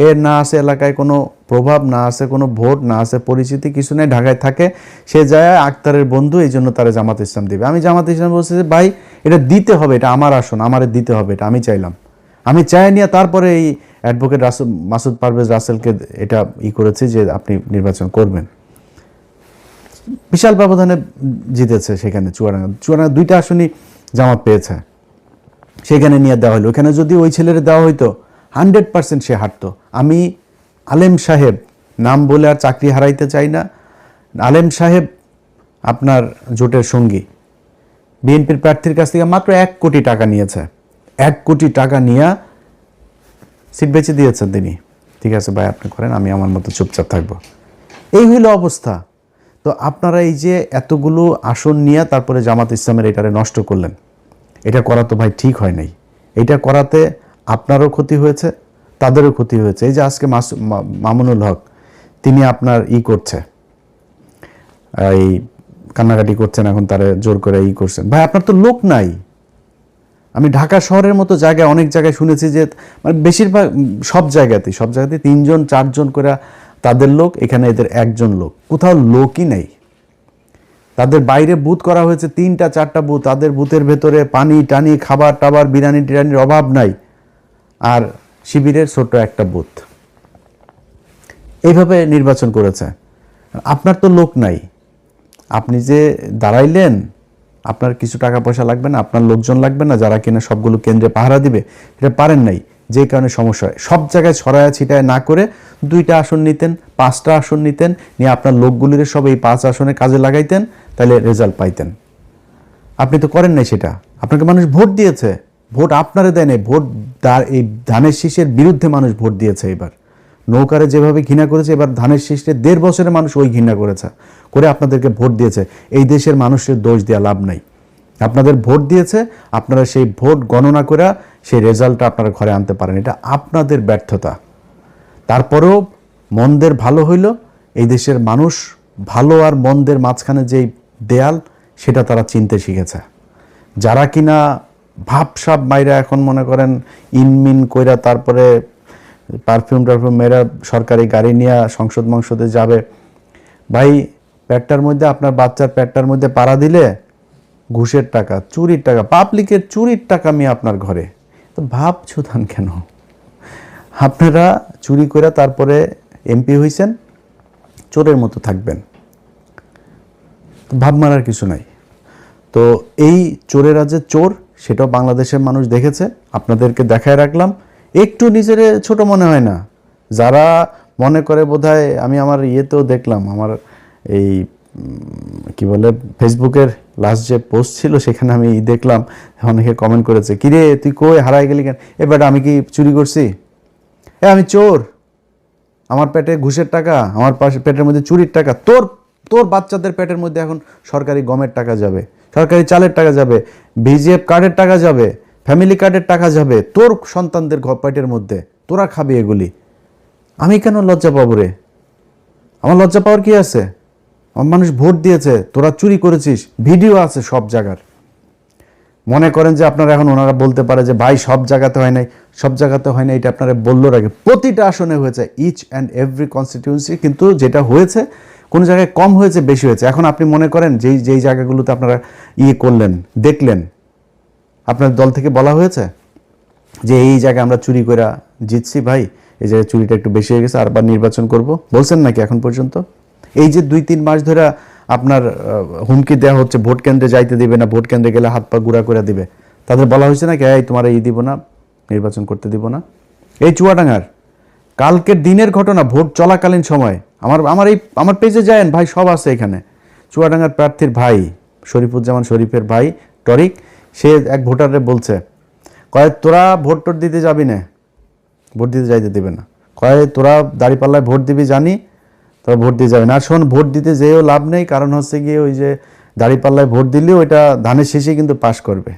এর না আছে এলাকায় কোনো প্রভাব, না আছে কোনো ভোট, না আছে পরিচিতি, কিছু নেই, ঢাকায় থাকে। সে যায় আক্তারের বন্ধু, এই জন্য তারা জামাত ইসলাম দিবে। আমি জামাত ইসলাম বলছি যে ভাই এটা দিতে হবে, এটা আমার আসন, আমারে দিতে হবে, এটা আমি চাইলাম। আমি চাই নিয়ে তারপরে এই অ্যাডভোকেট মাসুদ পারভেজ রাসেলকে এটা করেছি যে আপনি নির্বাচন করবেন। বিশাল ব্যবধানে জিতেছে সেখানে চুয়াডাঙ্গা 2টা আসনই জামাত পেয়েছে, সেখানে নিয়ে দেওয়া হলো। ওখানে যদি ওই ছেলের দেওয়া হইতো 100% সে হারতো। আমি আলেম সাহেব নাম বলে আর চাকরি হারাইতে চাই না। আলেম সাহেব আপনার জোটের সঙ্গী বিএনপির প্রার্থীর কাছ থেকে মাত্র 1 কোটি টাকা নিয়েছে। 1 কোটি টাকা নিয়ে সিট বেচে দিয়েছেন তিনি। ঠিক আছে ভাই আপনি করেন, আমি আমার মতো চুপচাপ থাকবো। এই হইল অবস্থা। তো আপনারা এই যে এতগুলো আসন নিয়ে তারপরে জামাত ইসলামের এটারে নষ্ট করলেন, এটা করা তো ভাই ঠিক হয় নাই। এটা করাতে আপনারও ক্ষতি হয়েছে, তাদেরও ক্ষতি হয়েছে। এই যে আজকে মামুনুল হক তিনি আপনার করছে, এই কান্নাকাটি করছেন, এখন তারা জোর করে করছেন। ভাই আপনার তো লোক নাই। আমি ঢাকা শহরের মতো জায়গায় অনেক জায়গায় শুনেছি যে মানে বেশিরভাগ সব জায়গাতেই 3জন 4জন করে তাদের লোক, এখানে এদের 1জন লোক, কোথাও লোকই নেই। তাদের বাইরে বুথ করা হয়েছে 3টা 4টা বুথ, তাদের বুথের ভেতরে পানি টানি খাবার টাবার বিরিয়ানি টিরানির অভাব নাই, আর শিবিরের ছোট একটা বুথ। এইভাবে নির্বাচন করেছে। আপনার তো লোক নাই, আপনি যে দাঁড়াইলেন আপনার কিছু টাকা পয়সা লাগবে না, আপনার লোকজন লাগবে না যারা কিনা সবগুলো কেন্দ্রে পাহারা দিবে, এটা পারেন নাই, যে কারণে সমস্যা হয়। সব জায়গায় ছড়ায়া ছিটায় না করে 2টা আসন নিতেন, 5টা আসন নিতেন, নিয়ে আপনার লোকগুলির সব এই 5 আসনে কাজে লাগাইতেন, তাহলে রেজাল্ট পাইতেন। আপনি তো করেন নাই সেটা। আপনাকে মানুষ ভোট দিয়েছে, ভোট আপনারে দেয় নাই, ভোট এই ধানের শীষের বিরুদ্ধে মানুষ ভোট দিয়েছে। এবার নৌকারে যেভাবে ঘৃণা করেছে, এবার ধানের শীষে 1.5 বছরে মানুষ ওই ঘৃণা করেছে, করে আপনাদেরকে ভোট দিয়েছে। এই দেশের মানুষের দোষ দেওয়া লাভ নাই। আপনাদের ভোট দিয়েছে, আপনারা সেই ভোট গণনা করে সেই রেজাল্টটা আপনারা ঘরে আনতে পারেন, এটা আপনাদের ব্যর্থতা। তারপরেও মন্দের ভালো হইল, এই দেশের মানুষ ভালো আর মন্দের মাঝখানে যেই দেয়াল সেটা তারা চিনতে শিখেছে। যারা কিনা ভাবসাব মাইরা এখন মনে করেন ইনমিন কইরা তারপরে পারফিউম মেয়েরা সরকারি গাড়ি নিয়ে সংসদে যাবে, ভাই পেটটার মধ্যে আপনার বাচ্চার পেটটার মধ্যে পাড়া দিলে ঘুষের টাকা, চুরির টাকা, পাবলিকের চুরির টাকা আমি আপনার ঘরে, তো ভাব ছুতান কেন? আপনারা চুরি করে তারপরে এমপি হইছেন, চোরের মতো থাকবেন, ভাব মারার কিছু নাই। তো এই চোরেরা যে চোর সেটাও বাংলাদেশের মানুষ দেখেছে, আপনাদেরকে দেখায় রাখলাম। একটু নিজের ছোট মনে হয় না? যারা মনে করে বোধহয়, আমি আমার ইয়েতেও দেখলাম, আমার এই কি বলে ফেসবুকের লাস্ট যে পোস্ট ছিল সেখানে আমি দেখলাম অনেকে কমেন্ট করেছে, কিরে তুই কই হারাই গেলি কেন? এবার আমি কি চুরি করছি? আমি চোর, আমার পেটে ঘুষের টাকা, আমার পাশে পেটের মধ্যে চুরির টাকা। তোর বাচ্চাদের পেটের মধ্যে এখন সরকারি গমের টাকা যাবে, সরকারি চালের টাকা যাবে, বিজিএফ কার্ডের টাকা যাবে, ফ্যামিলি কার্ডের টাকা যাবে তোর সন্তানদের পেটের মধ্যে, তোরা খাবি এগুলি। আমি কেন লজ্জা পাবো রে? আমার লজ্জা পাওয়ার কি আছে? আমার মানুষ ভোট দিয়েছে, তোরা চুরি করেছিস, ভিডিও আছে সব জায়গার। মনে করেন যে আপনারা এখন ওনারা বলতে পারে যে ভাই সব জায়গাতে হয় নাই, সব জায়গাতে হয় না, এটা আপনারা বললো আগে প্রতিটা আসনে হয়েছে, ইচ অ্যান্ড এভরি কনস্টিটিউয়েন্সি, কিন্তু যেটা হয়েছে কোনো জায়গায় কম হয়েছে বেশি হয়েছে। এখন আপনি মনে করেন যেই জায়গাগুলোতে আপনারা করলেন দেখলেন, আপনার দল থেকে বলা হয়েছে যে এই জায়গায় আমরা চুরি করে জিতছি ভাই, এই জায়গায় চুরিটা একটু বেশি হয়ে গেছে, আরবার নির্বাচন করব, বলছেন নাকি এখন পর্যন্ত? এই যে 2-3 মাস ধরে আপনার হুমকি দেওয়া হচ্ছে ভোট কেন্দ্রে যাইতে দিবে না, ভোট কেন্দ্রে গেলে হাত পা গুঁড়া করে দিবে, তাদের বলা হয়েছে নাকি এই তোমার এই দিব না, নির্বাচন করতে দিব না? এই চুয়াডাঙ্গার কালকের দিনের ঘটনা, ভোট চলাকালীন সময় আমার পেজে যায়েন ভাই, সব আছে এখানে। চুয়াডাঙ্গার প্রার্থীর ভাই শরীফুজ্জামান শরীফের ভাই টরিক, সে এক ভোটারে বলছে কয় তোরা ভোট টোট দিতে যাবি না, ভোট দিতে যাইতে দেবে না, কয় তোরা দাঁড়িপাল্লায় ভোট দিবি জানি, তোরা ভোট দিয়ে যাবে না। আর শোন, ভোট দিতে যেও লাভ নেই, কারণ হচ্ছে গিয়ে ওই যে দাঁড়িপাল্লায় ভোট দিলেও ওইটা ধানের শেষে কিন্তু পাশ করবে।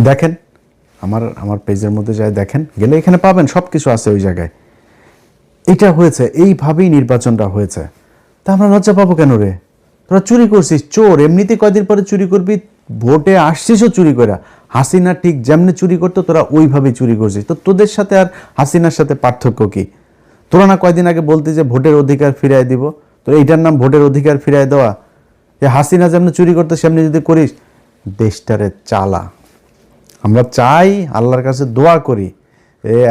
দেখেন আমার পেজের মধ্যে যায় দেখেন, গেলে এখানে পাবেন, সব কিছু আছে ওই জায়গায়। এটা হয়েছে, এইভাবেই নির্বাচনটা হয়েছে। তা আমরা লজ্জা পাবো কেন রে? তোরা চুরি করছিস, চোর, এমনিতে কয়দিন পরে চুরি করবি, ভোটে আসছিসও চুরি করে। হাসিনা ঠিক যেমনি চুরি করতো তোরা ওইভাবেই চুরি করছিস। তো তোদের সাথে আর হাসিনার সাথে পার্থক্য কি? তোরা না কয়দিন আগে বলতে যে ভোটের অধিকার ফিরায় দিব, তো এইটার নাম ভোটের অধিকার ফিরায় দেওয়া? যে হাসিনা যেমনি চুরি করতো সেমনি যদি করিস, দেশটারে চালা। আমরা চাই, আল্লাহর কাছে দোয়া করি,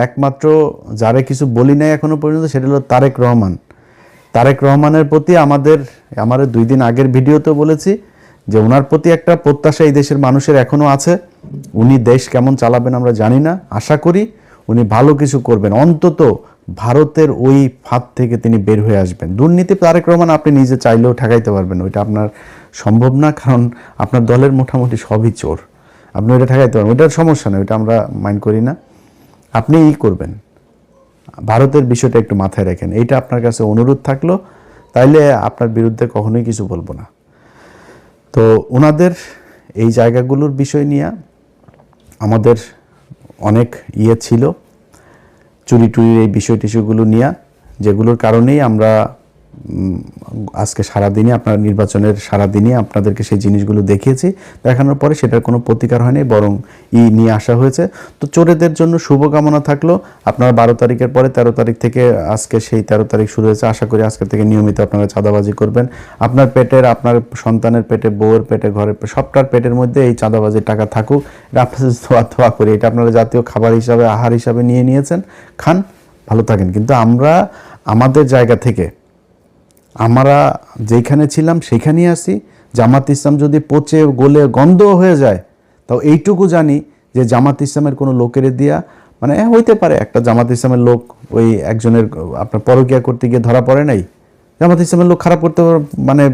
একমাত্র যারে কিছু বলি নাই এখনো পর্যন্ত, সেটা হলো তারেক রহমান। তারেক রহমানের প্রতি আমাদের 2 দিন আগের ভিডিওতেও বলেছি যে ওনার প্রতি একটা প্রত্যাশা এই দেশের মানুষের এখনো আছে। উনি দেশ কেমন চালাবেন আমরা জানি না, আশা করি উনি ভালো কিছু করবেন, অন্তত ভারতের ওই ফাঁদ থেকে তিনি বের হয়ে আসবেন। দুর্নীতি তারেক রহমান আপনি নিজে চাইলেও ঠেকাইতে পারবেন, ওইটা আপনার সম্ভব না, কারণ আপনার দলের মোটামুটি সবই চোর, আপনি ওইটা ঠেকাইতে পারবেন, ওইটার সমস্যা নেই, ওইটা আমরা মাইন্ড করি না। আপনি করবেন, ভারতের বিষয়টা একটু মাথায় রাখেন, এইটা আপনার কাছে অনুরোধ থাকলো, তাইলে আপনার বিরুদ্ধে কখনোই কিছু বলবো না। তো ওনাদের এই জায়গাগুলোর বিষয় নিয়ে আমাদের অনেক ছিল, চুরি টুরির এই টিস্যুগুলো নিয়ে, যেগুলোর কারণেই আমরা আজকে সারাদিনই আপনার নির্বাচনের সারাদিনই আপনাদেরকে সেই জিনিসগুলো দেখিয়েছি। দেখানোর পরে সেটার কোনো প্রতিকার হয়নি, বরং নিয়ে আসা হয়েছে। তো চোরেদের জন্য শুভকামনা থাকলো। আপনারা 12 তারিখের পরে 13 তারিখ থেকে, আজকে সেই 13 তারিখ শুরু হয়েছে, আশা করি আজকে থেকে নিয়মিত আপনারা চাঁদাবাজি করবেন। আপনার পেটের, আপনার সন্তানের পেটে, বউয়ের পেটে, ঘরের সবটার পেটের মধ্যে এই চাঁদাবাজির টাকা থাকুক, এটা আপনাদের দোয়া করি। এটা আপনারা জাতীয় খাবার হিসাবে, আহার হিসাবে নিয়েছেন, খান, ভালো থাকেন। কিন্তু আমরা আমাদের জায়গা থেকে আমরা যেখানে ছিলাম সেখানেই আসি। জামাত ইসলাম যদি পচে গলে গন্ধ হয়ে যায়, তাও এইটুকু জানি যে জামাত ইসলামের কোনো লোকের দিয়া, মানে হইতে পারে একটা জামাত ইসলামের লোক ওই একজনের আপনার পরকিয়া করতে গিয়ে ধরা পড়ে নাই, জামাত ইসলামের লোক খারাপ করতে মানে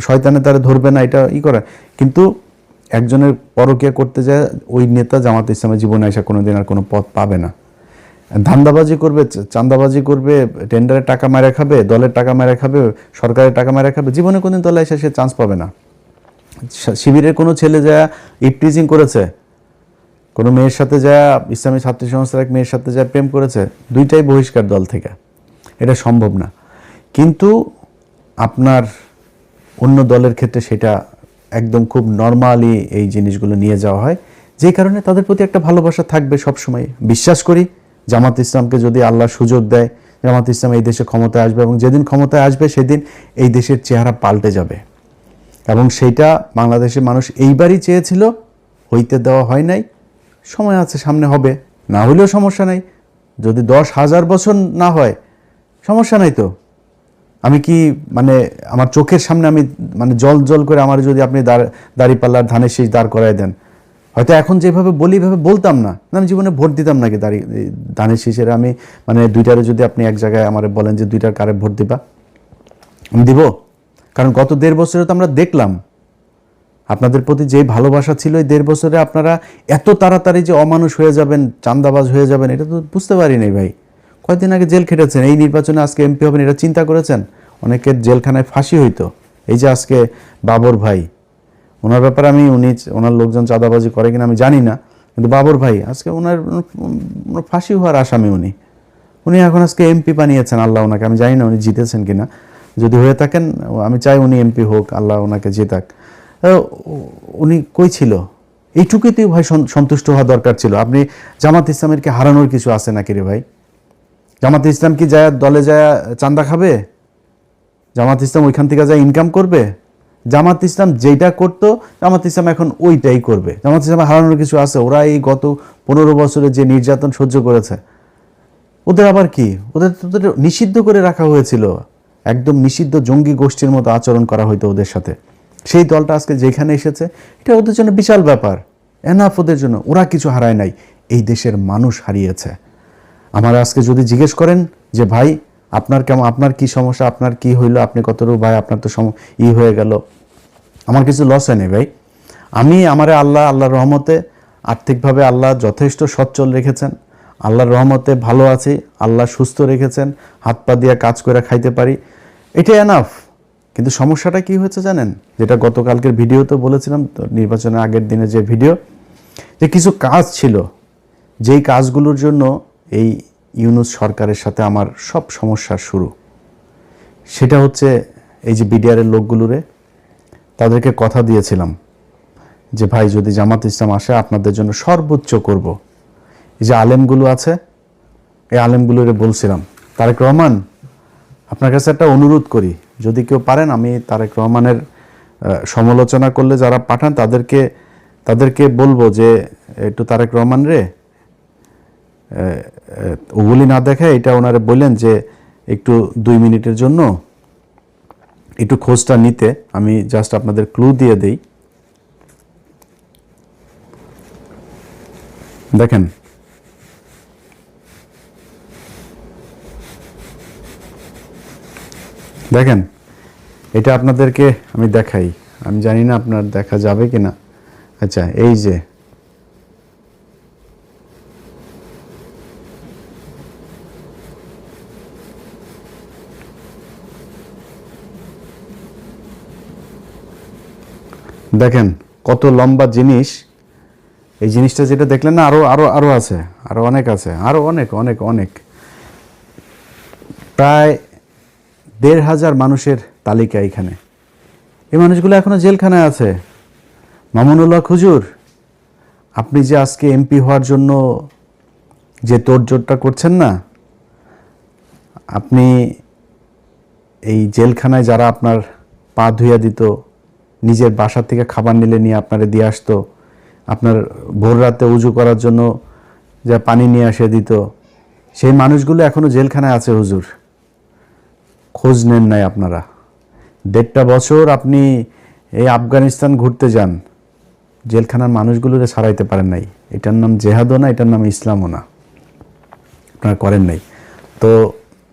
শয়তানে তারা ধরবে না, এটা করে। কিন্তু একজনের পরকিয়া করতে যায় ওই নেতা জামাত ইসলামের জীবনে আসা কোনোদিন আর কোনো পথ পাবে না। ধান্দাবাজি করবে, চাঁদাবাজি করবে, টেন্ডারের টাকা মেরে খাবে, দলের টাকা মেরে খাবে, সরকারের টাকা মেরে খাবে, জীবনে কোনদিন দলে এসে সে চান্স পাবে না। শিবিরের কোনো ছেলে যা ইপটিজিং করেছে, কোনো মেয়ের সাথে যা, ইসলামী ছাত্রী সংস্থার এক মেয়ের সাথে যা প্রেম করেছে, দুইটাই বহিষ্কার দল থেকে, এটা সম্ভব না। কিন্তু আপনার অন্য দলের ক্ষেত্রে সেটা একদম খুব নর্মালি এই জিনিসগুলো নিয়ে যাওয়া হয়, যেই কারণে তাদের প্রতি একটা ভালোবাসা থাকবে সবসময়। বিশ্বাস করি জামাত ইসলামকে যদি আল্লাহ সুযোগ দেয়, জামাত ইসলাম এই দেশে ক্ষমতায় আসবে, এবং যেদিন ক্ষমতায় আসবে সেদিন এই দেশের চেহারা পাল্টে যাবে। এবং সেইটা বাংলাদেশের মানুষ এইবারই চেয়েছিল, হইতে দেওয়া হয় নাই। সময় আছে, সামনে হবে, না হলেও সমস্যা নাই। যদি 10,000 বছর না হয় সমস্যা নাই তো। আমি কি মানে আমার চোখের সামনে আমি মানে জল জল করে আমার যদি আপনি দাড়িপাল্লার ধানের শীষ দাঁড় করায় দেন, হয়তো এখন যেভাবে বলি এভাবে বলতাম না, আমি জীবনে ভোট দিতাম নাকি ধানের শীষের। আমি মানে দুইটারে যদি আপনি এক জায়গায় আমার বলেন যে দুইটার কারে ভোট দিবা, আমি দিব। কারণ গত 1.5 বছরে তো আমরা দেখলাম আপনাদের প্রতি যে ভালোবাসা ছিল, এই 1.5 বছরে আপনারা এত তাড়াতাড়ি যে অমানুষ হয়ে যাবেন, চাঁদাবাজ হয়ে যাবেন, এটা তো বুঝতে পারি নাই ভাই। কয়েকদিন আগে জেল খেটেছেন, এই নির্বাচনে আজকে এমপি হবেন, এটা চিন্তা করেছেন? অনেকের জেলখানায় ফাঁসি হইতো। এই যে আজকে বাবর ভাই, ওনার ব্যাপারে আমি ওনার লোকজন চাঁদাবাজি করে কিনা আমি জানি না, কিন্তু বাবর ভাই আজকে ওনার ফাঁসি হওয়ার আসামি উনি এখন আজকে এমপি বানিয়েছেন আল্লাহ ওনাকে। আমি জানি না উনি জিতেছেন কিনা, যদি হয়ে থাকেন আমি চাই উনি এমপি হোক, আল্লাহ ওনাকে জেতাক। উনি কই ছিল এইটুকুতেই ভাই সন্তুষ্ট হওয়া দরকার ছিল। আপনি জামাত ইসলামের কি হারানোর কিছু আছে নাকি রে ভাই? জামাত ইসলাম কি যায় দলে যায় চাঁদা খাবে? জামাত ইসলাম ওইখান থেকে যায় ইনকাম করবে? জামাত ইসলাম যেটা করতো জামাত ইসলাম এখন ওইটাই করবে। জামাত ইসলাম হারানোর কিছু আছে? ওরা এই গত 15 বছরে যে নির্যাতন সহ্য করেছে, ওদের আবার কি? ওদের নিষিদ্ধ করে রাখা হয়েছিল, একদম নিষিদ্ধ জঙ্গি গোষ্ঠীর মতো আচরণ করা হইতো ওদের সাথে। সেই দলটা আজকে যেখানে এসেছে, এটা ওদের জন্য বিশাল ব্যাপার, এনাফ ওদের জন্য। ওরা কিছু হারায় নাই, এই দেশের মানুষ হারিয়েছে। আমার আজকে যদি জিজ্ঞেস করেন যে ভাই আপনার কেমন, আপনার কি সমস্যা, আপনার কি হইলো, আপনি কতটুকু ভাই আপনার তো হয়ে গেল, আমার কিছু লস হয়নি ভাই। আমারে আল্লাহর রহমতে আর্থিকভাবে আল্লাহ যথেষ্ট সচ্ছল রেখেছেন, আল্লাহর রহমতে ভালো আছি, আল্লাহ সুস্থ রেখেছেন, হাত পা দিয়ে কাজ করে খাইতে পারি, এটাই এনাফ। কিন্তু সমস্যাটা কি হয়েছে জানেন? যেটা গতকালকের ভিডিওতে বলেছিলাম, নির্বাচনের আগের দিনে যে ভিডিও, যে কিছু কাজ ছিল যেই কাজগুলোর জন্য এই ইউনূস সরকারের সাথে আমার সব সমস্যার শুরু। সেটা হচ্ছে এই যে বিডিআরের লোকগুলোরে তাদেরকে কথা দিয়েছিলাম যে ভাই যদি জামাত ইসলাম আসে আপনাদের জন্য সর্বোচ্চ করব। এই যে আলেমগুলো আছে, এই আলেমগুলোরে বলছিলাম, তারেক রহমান আপনার কাছে একটা অনুরোধ করি, যদি কেউ পারেন, আমি তারেক রহমানের সমালোচনা করলে যারা পাঠান তাদেরকে বলবো যে একটু তারেক রহমান রে ওগুলি না দেখে এটা ওনারে বললেন যে একটু 2 মিনিটের জন্য একটু খোঁজটা নিতে। আমি জাস্ট আপনাদের ক্লু দিয়ে দেই। দেখেন, দেখেন এটা আপনাদেরকে আমি দেখাই, আমি জানি না আপনার দেখা যাবে কিনা। আচ্ছা, এই যে দেখেন কত লম্বা জিনিস। এই জিনিসটা যেটা দেখলেন না, আরো আছে, আরো অনেক আছে, আরো অনেক অনেক অনেক, প্রায় 1,500 মানুষের তালিকা এখানে। এই মানুষগুলো এখনো জেলখানায় আছে। মামুনুল্লাহ খুজুর, আপনি যে আজকে এমপি হওয়ার জন্য যে তোড়জোড়টা করছেন না, আপনি এই জেলখানায় যারা আপনার পা ধুইয়া দিত, নিজের বাসা থেকে খাবার নিলে নিয়ে আপনারে দিয়ে আসতো, আপনার ভোর রাতে উজু করার জন্য যা পানি নিয়ে এসে দিত, সেই মানুষগুলো এখনো জেলখানায় আছে হুজুর। খোঁজ নেন নাই আপনারা। 1.5 বছর আপনি এই আফগানিস্তান ঘুরতে যান, জেলখানার মানুষগুলোরে ছাড়াইতে পারেন নাই। এটার নাম জেহাদও না, এটার নাম ইসলামও না, আপনারা করেন নাই। তো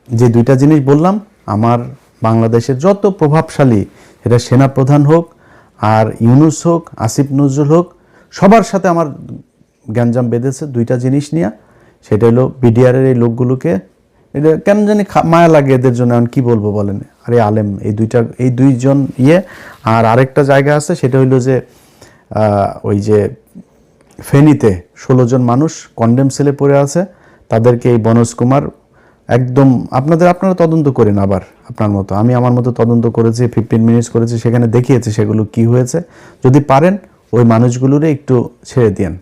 যে 2টা জিনিস বললাম, আমার বাংলাদেশের যত প্রভাবশালী, এটা সেনাপ্রধান হোক আর ইউনূস হোক, আসিফ নজরুল হোক, সবার সাথে আমার গ্যাঞ্জাম বেঁধেছে 2টা জিনিস নিয়ে। সেটা হলো বিডিআরের এই লোকগুলোকে, এটা কেন জানি মায়া লাগে এদের জন্য। এখন কী বলবো বলেন? আরে আলেম এই 2জন আর আরেকটা জায়গা আছে, সেটা হইলো যে ওই যে ফেনীতে 16 জন মানুষ কন্ডেম সেলে পড়ে আছে, তাদেরকে এই বনজ কুমার একদম আপনারা তদন্ত করেন আবার আপনার মতো, আমি আমার মতো তদন্ত করেছি, 15 মিনিটস করেছি, সেখানে দেখিয়েছি সেগুলো কি হয়েছে। যদি পারেন ওই মানুষগুলোরে একটু ছেড়ে দিন।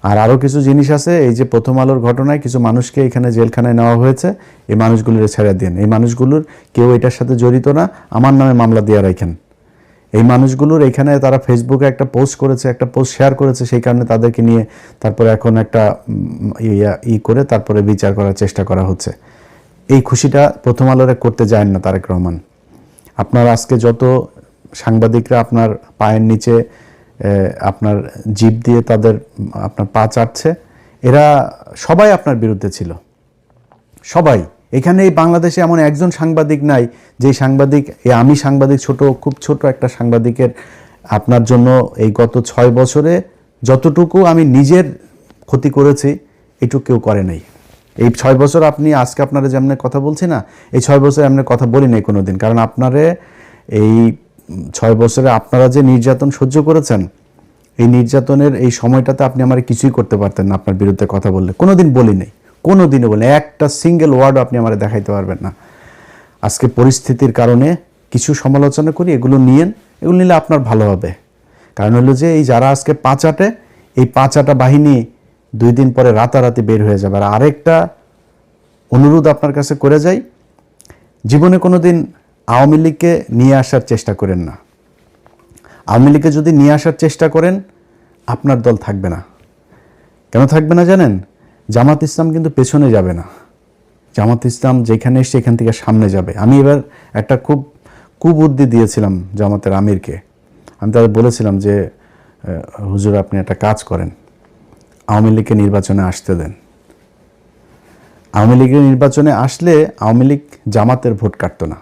আর আরও কিছু জিনিস আছে, এই যে প্রথম আলোর ঘটনায় কিছু মানুষকে এখানে জেলখানায় নেওয়া হয়েছে, এই মানুষগুলোরে ছেড়ে দিন। এই মানুষগুলোর কেউ এটার সাথে জড়িত না, আমার নামে মামলা দিয়ে রাখেন। এই মানুষগুলোর এখানে তারা ফেসবুকে একটা পোস্ট করেছে, একটা পোস্ট শেয়ার করেছে, সেই কারণে তাদেরকে নিয়ে তারপরে এখন একটা করে তারপরে বিচার করার চেষ্টা করা হচ্ছে। এই খুশিটা প্রথম আলোরে করতে যায় না তারেক রহমান। আপনার আজকে যত সাংবাদিকরা আপনার পায়ের নিচে আপনার জিভ দিয়ে তাদের আপনার পা চাটছে, এরা সবাই আপনার বিরুদ্ধে ছিল, সবাই। এখানে এই বাংলাদেশে এমন একজন সাংবাদিক নাই যে সাংবাদিক, আমি সাংবাদিক, খুব ছোট একটা সাংবাদিকের আপনার জন্য এই গত 6 বছরে যতটুকু আমি নিজের ক্ষতি করেছি এটুকু কেউ করে নাই। এই 6 বছর আপনি আজকে আপনারা যেমন কথা বলছি না, এই 6 বছর এমন কথা বলি নাই কোনো দিন। কারণ আপনারে এই 6 বছরে আপনারা যে নির্যাতন সহ্য করেছেন, এই নির্যাতনের এই সময়টাতে আপনি আমার কিছুই করতে পারতেন না। আপনার বিরুদ্ধে কথা বললে কোনোদিন বলি নাই, কোনোদিনও বলে একটা সিঙ্গেল ওয়ার্ড আপনি আমার দেখাইতে পারবেন না। আজকে পরিস্থিতির কারণে কিছু সমালোচনা করি, এগুলো নিলে আপনার ভালো হবে। কারণ হলো যে এই যারা আজকে পাঁচাটে, এই পাঁচাটা বাহিনী 2 দিন পরে রাতারাতি বের হয়ে যাবে। আর আরেকটা অনুরোধ আপনার কাছে করে যাই, জীবনে কোনো দিন আওয়ামী লীগকে নিয়ে আসার চেষ্টা করেন না। আওয়ামী লীগকে যদি নিয়ে আসার চেষ্টা করেন, আপনার দল থাকবে না। কেন থাকবে না জানেন? জামাত ইসলাম কিন্তু পেছনে যাবে না। জামাত ইসলাম যেখানে এসে এখান থেকে সামনে যাবে। আমি এবার একটা খুব কুবুদ্ধি দিয়েছিলাম জামাতের আমিরকে। আমি তাদের বলেছিলাম যে হুজুর আপনি একটা কাজ করেন, আওয়ামী লীগকে নির্বাচনে আসতে দেন। আওয়ামী লীগের নির্বাচনে আসলে আওয়ামী লীগ জামাতের ভোট কাটতো না,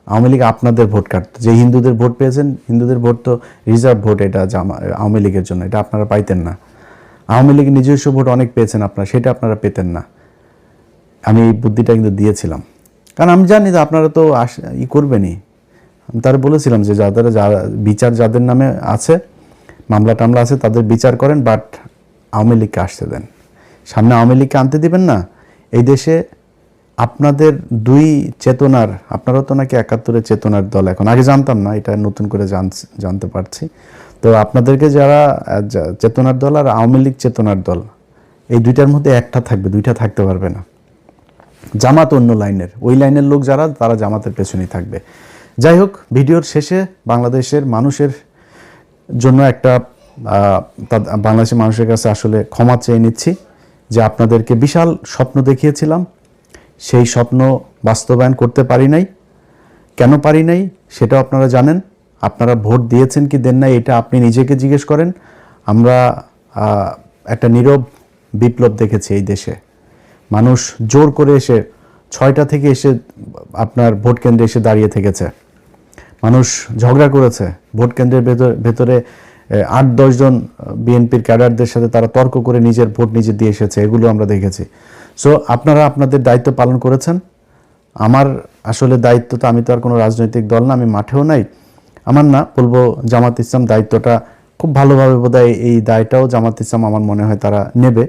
আওয়ামী লীগ আপনাদের ভোট কাটতো। যে হিন্দুদের ভোট পেয়েছেন, হিন্দুদের ভোট তো রিজার্ভ ভোট, এটা আওয়ামী লীগের জন্য, এটা আপনারা পাইতেন না। আওয়ামী লীগের নিজস্ব ভোট অনেক পেয়েছেন আপনারা, সেটা আপনারা পেতেন না। আমি এই বুদ্ধিটা কিন্তু দিয়েছিলাম, কারণ আমি জানি যে আপনারা তো করবেনই। আমি তারা বলেছিলাম যে যারা বিচার যাদের নামে আছে, মামলা টামলা আছে, তাদের বিচার করেন, বাট আওয়ামী লীগকে আসতে দেন। সামনে আওয়ামী লীগকে আনতে দিবেন না। এই দেশে আপনাদের দুই চেতনার, আপনারাও তো নাকি 71-এর চেতনার দল, এখন আগে জানতাম না, এটা নতুন করে জানতে পারছি। তো আপনাদেরকে যারা চেতনার দল আর আওয়ামী লীগ চেতনার দল, এই দুইটার মধ্যে একটা থাকবে, দুইটা থাকতে পারবে না। জামাত অন্য লাইনের, ওই লাইনের লোক যারা, তারা জামাতের পেছনেই থাকবে। যাই হোক, ভিডিওর শেষে বাংলাদেশের মানুষের জন্য একটা বাংলাদেশের মানুষের কাছে আসলে ক্ষমা চেয়ে নিচ্ছি যে আপনাদেরকে বিশাল স্বপ্ন দেখিয়েছিলাম, সেই স্বপ্ন বাস্তবায়ন করতে পারি নাই। কেন পারি নাই সেটাও আপনারা জানেন। আপনারা ভোট দিয়েছেন কি দেন নাই, এটা আপনি নিজেকে জিজ্ঞেস করেন। আমরা একটা নীরব বিপ্লব দেখেছি এই দেশে। মানুষ জোর করে এসে 6টা থেকে এসে আপনার ভোট কেন্দ্রে এসে দাঁড়িয়ে থেকেছে। মানুষ ঝগড়া করেছে ভোট কেন্দ্রের ভেতরে, 8-10 জন বিএনপির ক্যাডারদের সাথে তারা তর্ক করে নিজের ভোট নিজে দিয়ে এসেছে, এগুলো আমরা দেখেছি। সো আপনারা আপনাদের দায়িত্ব পালন করেছেন। আমার আসলে দায়িত্ব তো, আমি তো আর কোনো রাজনৈতিক দল না, আমি মাঠেও নাই। আমার না, বলবো জামাত ইসলাম দায়িত্বটা খুব ভালোভাবে, বোধহয় এই দায়টাও জামাত ইসলাম আমার মনে হয় তারা নেবে,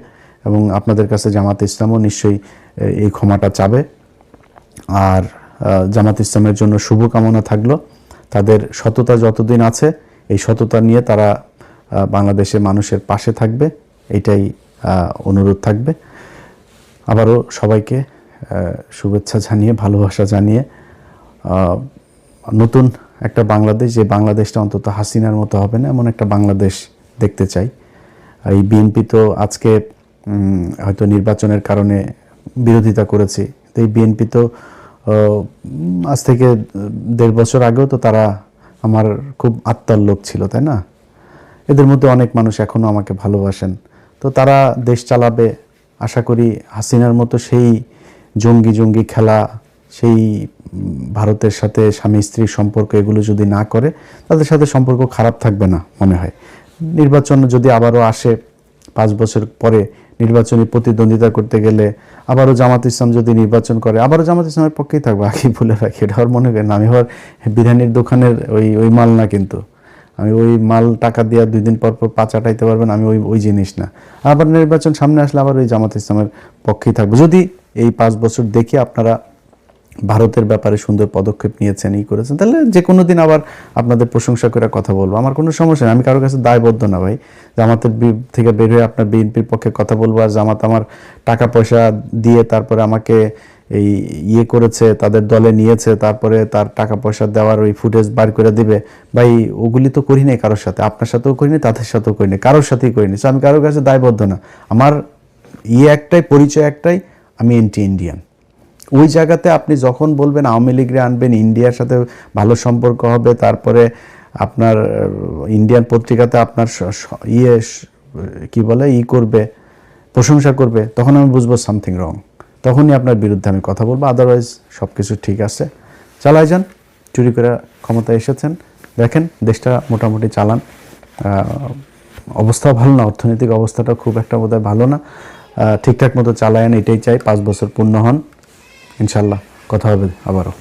এবং আপনাদের কাছে জামাত ইসলামও নিশ্চয়ই এই ক্ষমাটা চাবে। আর জামাত ইসলামের জন্য শুভকামনা থাকলো। তাদের সততা যতদিন আছে, এই সততা নিয়ে তারা বাংলাদেশের মানুষের পাশে থাকবে, এটাই অনুরোধ থাকবে। আবারও সবাইকে শুভেচ্ছা জানিয়ে, ভালোবাসা জানিয়ে, নতুন একটা বাংলাদেশ, যে বাংলাদেশটা অন্তত হাসিনার মতো হবে না, এমন একটা বাংলাদেশ দেখতে চাই। এই বিএনপি তো আজকে হয়তো নির্বাচনের কারণে বিরোধিতা করেছি, তো এই বিএনপি তো আজ থেকে 1.5 বছর আগেও তো তারা আমার খুব আত্মার লোক ছিল, তাই না? এদের মধ্যে অনেক মানুষ এখনও আমাকে ভালোবাসেন। তো তারা দেশ চালাবে, আশা করি হাসিনার মতো সেই জঙ্গি খেলা, সেই ভারতের সাথে স্বামী স্ত্রীর সম্পর্ক, এগুলো যদি না করে, তাদের সাথে সম্পর্ক খারাপ থাকবে না মনে হয়। নির্বাচন যদি আবারও আসে 5 বছর পরে, নির্বাচনী প্রতিদ্বন্দ্বিতা করতে গেলে আবারও জামাত ইসলাম যদি নির্বাচন করে, আবারও জামাত ইসলামের পক্ষেই থাকবো। আগে বলে রাখি, এটা আর মনে করেন আমি আবার বিরিয়ানির দোকানের ওই মাল না, কিন্তু আমি ওই মাল টাকা দিয়ে 2 দিন পর পা চাটাইতে পারবেন, আমি ওই জিনিস না। আবার নির্বাচন সামনে আসলে আবার ওই জামাত ইসলামের পক্ষেই থাকবো। যদি এই 5 বছর দেখে আপনারা ভারতের ব্যাপারে সুন্দর পদক্ষেপ নিয়েছেন, করেছেন, তাহলে যে কোনো দিন আবার আপনাদের প্রশংসা করে কথা বলবো, আমার কোনো সমস্যা নেই। আমি কারোর কাছে দায়বদ্ধ না ভাই, জামাতের থেকে বের হয়ে আপনার বিএনপির পক্ষে কথা বলবো, আর জামাত আমার টাকা পয়সা দিয়ে তারপরে আমাকে এই করেছে, তাদের দলে নিয়েছে, তারপরে তার টাকা পয়সা দেওয়ার ওই ফুটেজ বার করে দিবে, ভাই ওগুলি তো করি নাই কারোর সাথে, আপনার সাথেও করিনি, তাদের সাথেও করিনি, কারোর সাথেই করিনি। সো আমি কারোর কাছে দায়বদ্ধ না। আমার একটাই পরিচয়, একটাই, আমি এন্টি ইন্ডিয়ান। ওই জায়গাতে আপনি যখন বলবেন আওয়ামী লীগরে আনবেন, ইন্ডিয়ার সাথে ভালো সম্পর্ক হবে, তারপরে আপনার ইন্ডিয়ান পত্রিকাতে আপনার কি বলে করবে, প্রশংসা করবে, তখন আমি বুঝবো সামথিং রং, তখনই আপনার বিরুদ্ধে আমি কথা বলবো। আদারওয়াইজ সব কিছু ঠিক আছে, চালাই যান। চুরি করে ক্ষমতায় এসেছেন, দেখেন দেশটা মোটামুটি চালান। অবস্থাও ভালো না, অর্থনৈতিক অবস্থাটা খুব একটা বোধহয় ভালো না, ঠিকঠাক মতো চালায়েন, এটাই চাই। 5 বছর পূর্ণ হন, ইনশাল্লাহ কথা হবে আবারও।